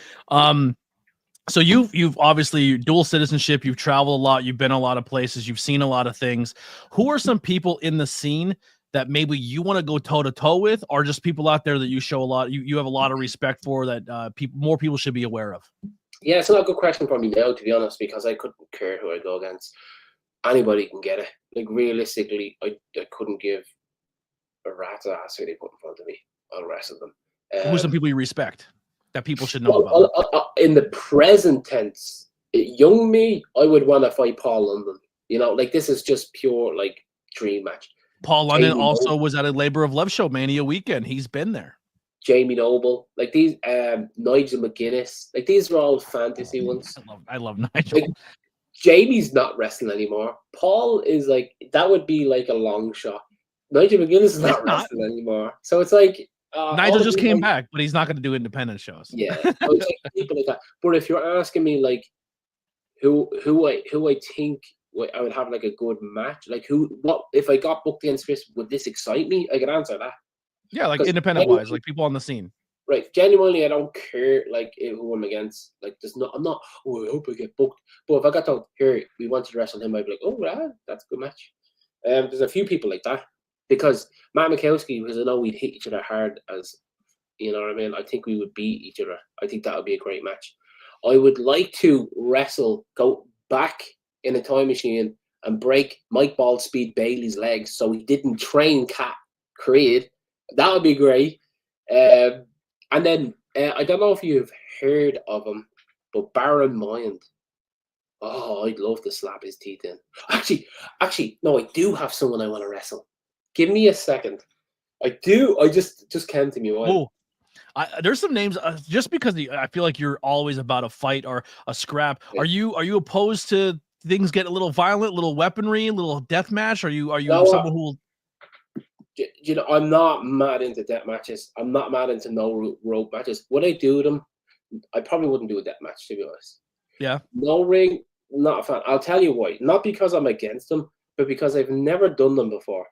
So you've obviously dual citizenship. You've traveled a lot. You've been a lot of places. You've seen a lot of things. Who are some people in the scene that maybe you want to go toe to toe with, or just people out there that you show a lot, you have a lot of respect for, that more people should be aware of? Yeah, it's not a good question for me now, to be honest, because I couldn't care who I go against. Anybody can get it. Like, realistically, I couldn't give a rat's ass who they put in front of me. All the rest of them. Who's some people you respect that people should know about? In the present tense, young me, I would want to fight Paul London. Like, this is just pure like dream match. Paul London also was at a Labor of Love show Mania weekend. He's been there. Jamie Noble, like these, Nigel McGuinness, like these are all fantasy ones. I love Nigel. Like, Jamie's not wrestling anymore. Paul is like, that would be like a long shot. Nigel McGuinness is not wrestling anymore. So it's like, Nigel just came back, but he's not going to do independent shows. Yeah, it's like people like that. But if you're asking me, like, who I think I would have like a good match, like what if I got booked against Chris, would this excite me? I could answer that. Yeah, like independent wise, like people on the scene. Right, genuinely, I don't care like who I'm against. Like, I'm not. Oh, I hope I get booked. But if I got told, here, we want to wrestle him, I'd be like, oh, yeah, that's a good match. There's a few people like that. Because Matt Mikowski, because I know we'd hit each other hard, as you know what I mean. I think we would beat each other. I think that would be a great match. I would like to go back in a time machine and break Mike Ballspeed Bailey's legs so he didn't train Cat Creed. That would be great. And then I don't know if you've heard of him, but Baron Mind. Oh, I'd love to slap his teeth in. Actually, no, I do have someone I want to wrestle. Give me a second. I do. I just came to me. Oh, there's some names. Just because I feel like you're always about a fight or a scrap. Yeah. Are you opposed to things getting a little violent, little weaponry, a little death match? Are you someone who will? I'm not mad into death matches. I'm not mad into no rope matches. Would I do them? I probably wouldn't do a death match, to be honest. Yeah. No ring, not a fan. I'll tell you why. Not because I'm against them, but because I've never done them before.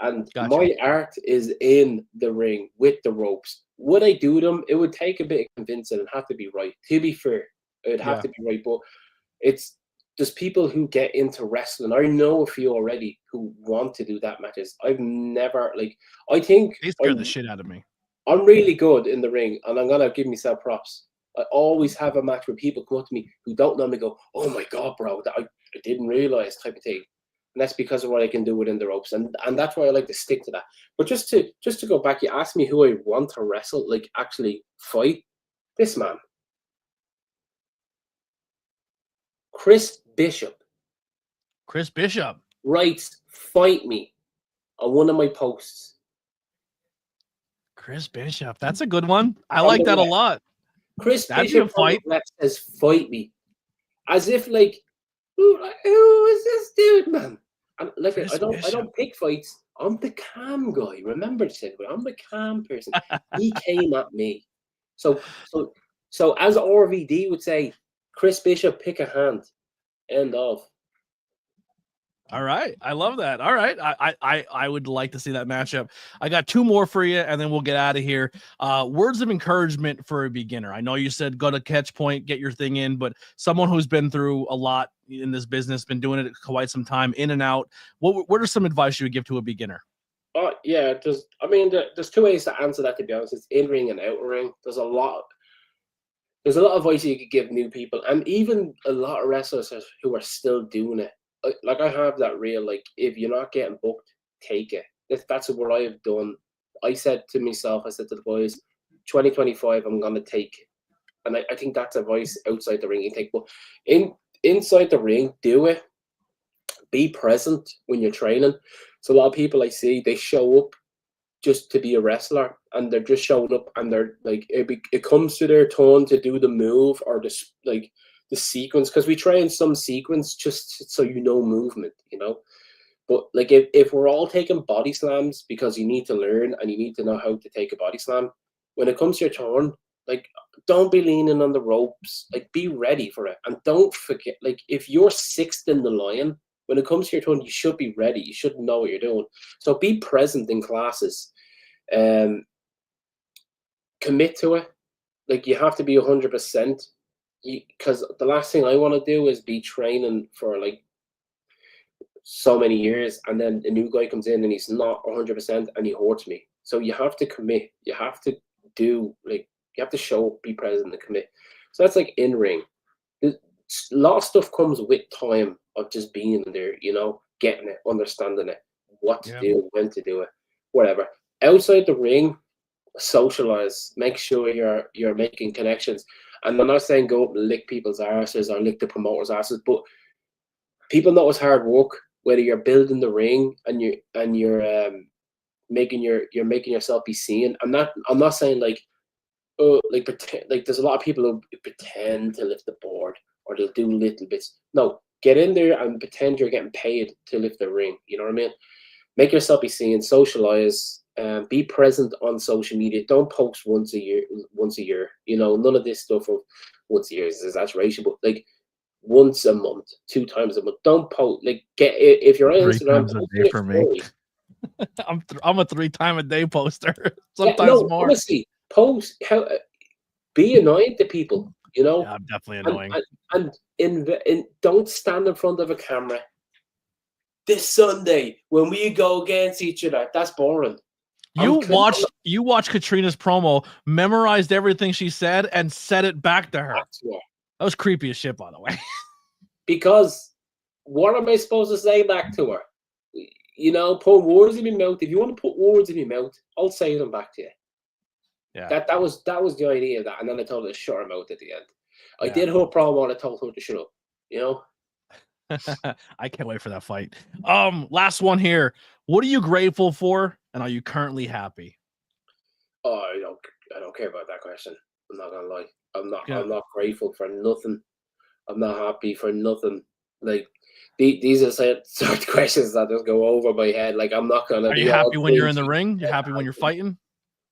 And my art is in the ring with the ropes. Would I do them? It would take a bit of convincing and have to be right. To be fair, it would have to be right. But there's people who get into wrestling. I know a few already who want to do that matches. I've never I think They scare the shit out of me. I'm really good in the ring, and I'm gonna give myself props. I always have a match where people come up to me who don't know me, go, "Oh my god, bro, that I didn't realize," type of thing. And that's because of what I can do within the ropes, and that's why I like to stick to that. But just to go back, you asked me who I want to wrestle, actually fight. This man, Chris Bishop. Chris Bishop writes, "Fight me," on one of my posts. Chris Bishop, that's a good one. I like that a lot. Chris That'd Bishop be a fight. says, "Fight me," as if who is this dude, man? And I don't pick fights. I'm the calm guy. Remember, I'm the calm person. He came at me. So as RVD would say, Chris Bishop, pick a hand. End of. All right. I love that. All right. I would like to see that matchup. I got two more for you, and then we'll get out of here. Words of encouragement for a beginner. I know you said go to catch point, get your thing in, but someone who's been through a lot in this business, been doing it quite some time, in and out. What are some advice you would give to a beginner? Yeah, there's two ways to answer that, to be honest. It's in ring and out ring. There's a lot of advice you could give new people, and even a lot of wrestlers who are still doing it. I have that real, if you're not getting booked, take it. That's what I have done. I said to myself, I said to the boys, 2025, I'm going to take it. And I think that's advice outside the ring you take. But inside the ring, do it. Be present when you're training. So a lot of people I see, they show up just to be a wrestler, and they're just showing up, and they're it comes to their turn to do the move or the sequence, because we train some sequence just so movement, But if we're all taking body slams because you need to learn and you need to know how to take a body slam, when it comes to your turn, don't be leaning on the ropes. Be ready for it, and don't forget. If you're sixth in the line, when it comes to your turn, you should be ready. You should know what you're doing. So be present in classes. Commit to it. You have to be 100%. Because the last thing I want to do is be training for so many years, and then a new guy comes in and he's not 100% and he hurts me. So you have to commit. You have to do you have to show, be present, and commit. So that's in ring. A lot of stuff comes with time of just being there, getting it, understanding it, what to do, when to do it, whatever. Outside the ring, socialize. Make sure you're making connections. And I'm not saying go up and lick people's asses or lick the promoters' asses, but people know it's hard work. Whether you're building the ring and you're making yourself be seen. I'm not saying pretend, there's a lot of people who pretend to lift the board, or they'll do little bits. No, get in there and pretend you're getting paid to lift the ring. You know what I mean? Make yourself be seen. Socialize. Be present on social media. Don't post once a year. None of this stuff of once a year is exaggeration, but once a month, 2 times a month. Don't post. If you're on 3 Instagram, times a day for me. I'm a 3-time-a-day poster. Sometimes more. Honestly, post. Be annoying to people. Yeah, I'm definitely annoying. And don't stand in front of a camera. This Sunday when we go against each other, that's boring. You watched Katrina's promo, memorized everything she said, and said it back to her. That was creepy as shit, by the way. Because what am I supposed to say back to her? Put words in my mouth. If you want to put words in my mouth, I'll say them back to you. Yeah. That was the idea of that, and then I told her to shut her mouth at the end. I did her promo and I told her to shut up. I can't wait for that fight. Last one here. What are you grateful for, and are you currently happy? Oh, I don't care about that question. I'm not gonna lie. I'm not grateful for nothing. I'm not happy for nothing. These are sort of questions that just go over my head. I'm not gonna. Are you happy when you're in the ring? You're happy when you're fighting?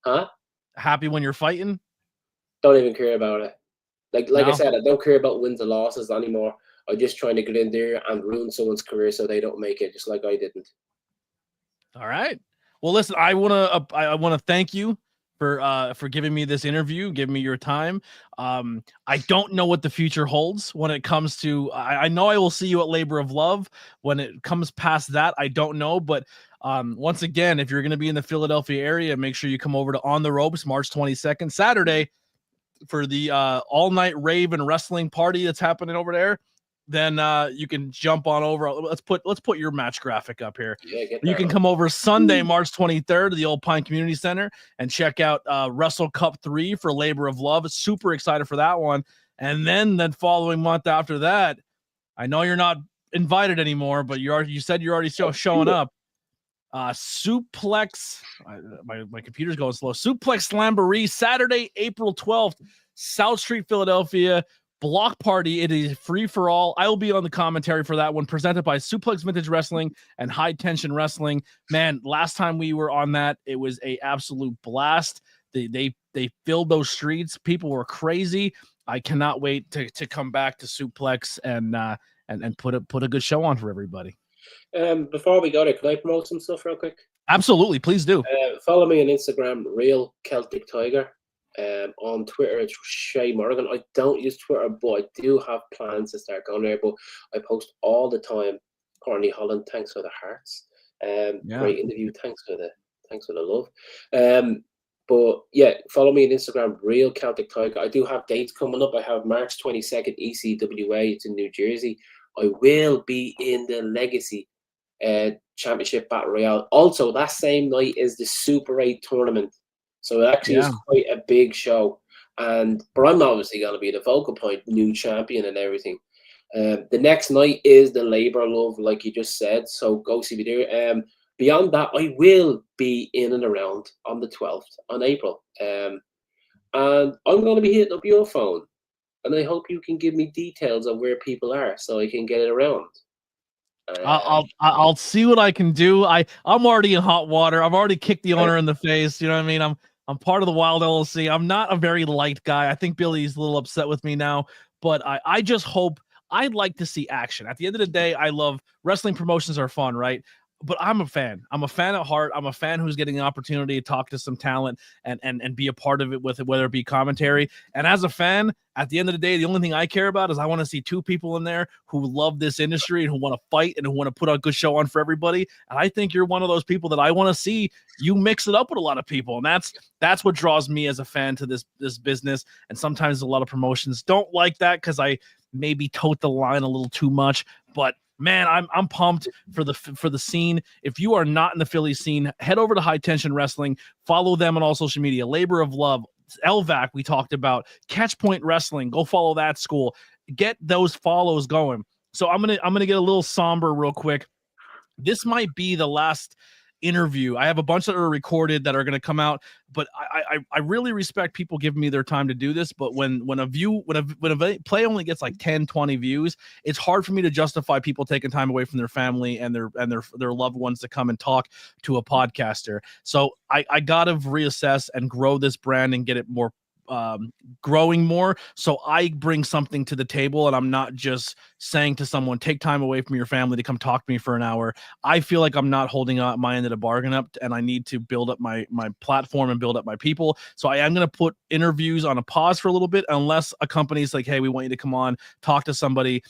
Huh? Happy when you're fighting? Don't even care about it. No? I said, I don't care about wins and losses anymore. I'm just trying to get in there and ruin someone's career so they don't make it, just like I didn't. All right. Well, listen, I wanna thank you for giving me this interview, giving me your time. I don't know what the future holds when it comes to. I know I will see you at Labor of Love. When it comes past that, I don't know. But once again, if you're going to be in the Philadelphia area, make sure you come over to On the Ropes, March 22nd, Saturday, for the all-night rave and wrestling party that's happening over there. Then you can jump on over. Let's put your match graphic up here. Yeah, you can come over Sunday, March 23rd to the Old Pine Community Center and check out Wrestle Cup 3 for Labor of Love. Super excited for that one. And then following month after that, I know you're not invited anymore, but you said you're already showing up. Suplex, my computer's going slow. Suplex Slamboree, Saturday, April 12th, South Street, Philadelphia. Block party. It is free for all. I will be on the commentary for that one, presented by Suplex Vintage Wrestling and High Tension Wrestling. Man, last time we were on that, it was a absolute blast. They filled those streets. People were crazy. I cannot wait to come back to Suplex and put a good show on for everybody. Before we go there, can I promote some stuff real quick? Absolutely, please do. Follow me on Instagram, Real Celtic Tiger. On Twitter, it's Shay Morrigan. I don't use Twitter, but I do have plans to start going there. But I post all the time. Courtney Holland, thanks for the hearts. Great interview. Thanks for the love. But yeah, follow me on Instagram, Real Celtic Tiger. I do have dates coming up. I have March 22nd, ECWA. It's in New Jersey. I will be in the Legacy Championship Battle Royale. Also, that same night is the Super 8 tournament. So it actually is quite a big show. But I'm obviously going to be the focal point, new champion and everything. The next night is the Labor of Love, like you just said. So go see me there. Beyond that, I will be in and around on the 12th on April. And I'm going to be hitting up your phone. And I hope you can give me details of where people are so I can get it around. I'll see what I can do. I'm already in hot water. I've already kicked the owner in the face. You know what I mean? I'm part of the Wild LLC. I'm not a very light guy. I think Billy's a little upset with me now, but I just hope. I'd like to see action. At the end of the day, I love wrestling. Promotions are fun, right? But I'm a fan. I'm a fan at heart. I'm a fan who's getting an opportunity to talk to some talent and be a part of it with it, whether it be commentary. And as a fan, at the end of the day, the only thing I care about is I want to see two people in there who love this industry and who want to fight and who want to put a good show on for everybody. And I think you're one of those people that I want to see you mix it up with a lot of people. And that's what draws me as a fan to this business. And sometimes a lot of promotions don't like that because I maybe tote the line a little too much, but man, I'm pumped for the scene. If you are not in the Philly scene, head over to High Tension Wrestling. Follow them on all social media. Labor of Love, LVAC we talked about, Catchpoint Wrestling. Go follow that school. Get those follows going. So I'm gonna get a little somber real quick. This might be the last interview. I have a bunch that are recorded that are going to come out, but I really respect people giving me their time to do this. But when a play only gets like 10, 20 views, it's hard for me to justify people taking time away from their family and their loved ones to come and talk to a podcaster. So I gotta reassess and grow this brand and get it more growing more, so I bring something to the table and I'm not just saying to someone, take time away from your family to come talk to me for an hour. I feel like I'm not holding up my end of the bargain up, and I need to build up my platform and build up my people. So I am going to put interviews on a pause for a little bit unless a company's like, hey, we want you to come on, talk to somebody.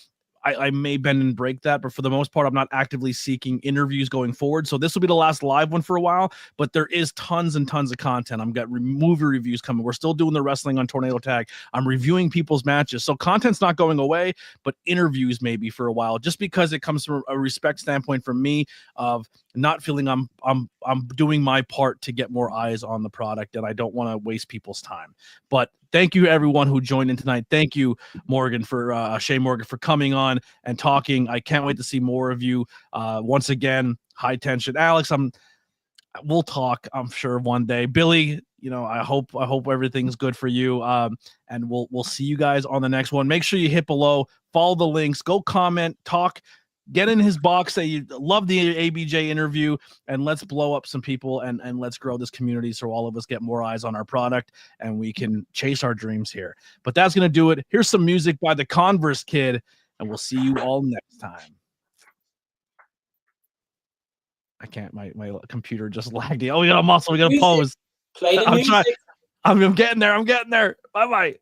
I may bend and break that, but for the most part, I'm not actively seeking interviews going forward. So this will be the last live one for a while, but there is tons and tons of content. I've got movie reviews coming. We're still doing the wrestling on Tornado Tag. I'm reviewing people's matches. So content's not going away, but interviews maybe for a while, just because it comes from a respect standpoint from me of not feeling I'm doing my part to get more eyes on the product, and I don't want to waste people's time. But thank you everyone who joined in tonight. Thank you, Morgan, for Shay Morgan, for coming on and talking. I can't wait to see more of you. Once again, High Tension. Alex, we'll talk, I'm sure, one day. Billy, I hope everything's good for you. And we'll see you guys on the next one. Make sure you hit below, follow the links, go comment, talk. Get in his box, say you love the ABJ interview, and let's blow up some people and let's grow this community so all of us get more eyes on our product and we can chase our dreams here. But that's going to do it. Here's some music by the Converse Kid, and we'll see you all next time. I can't, my computer just lagged. Oh, we got a muscle. We got a pose. Play the music. I'm getting there. I'm getting there. Bye bye.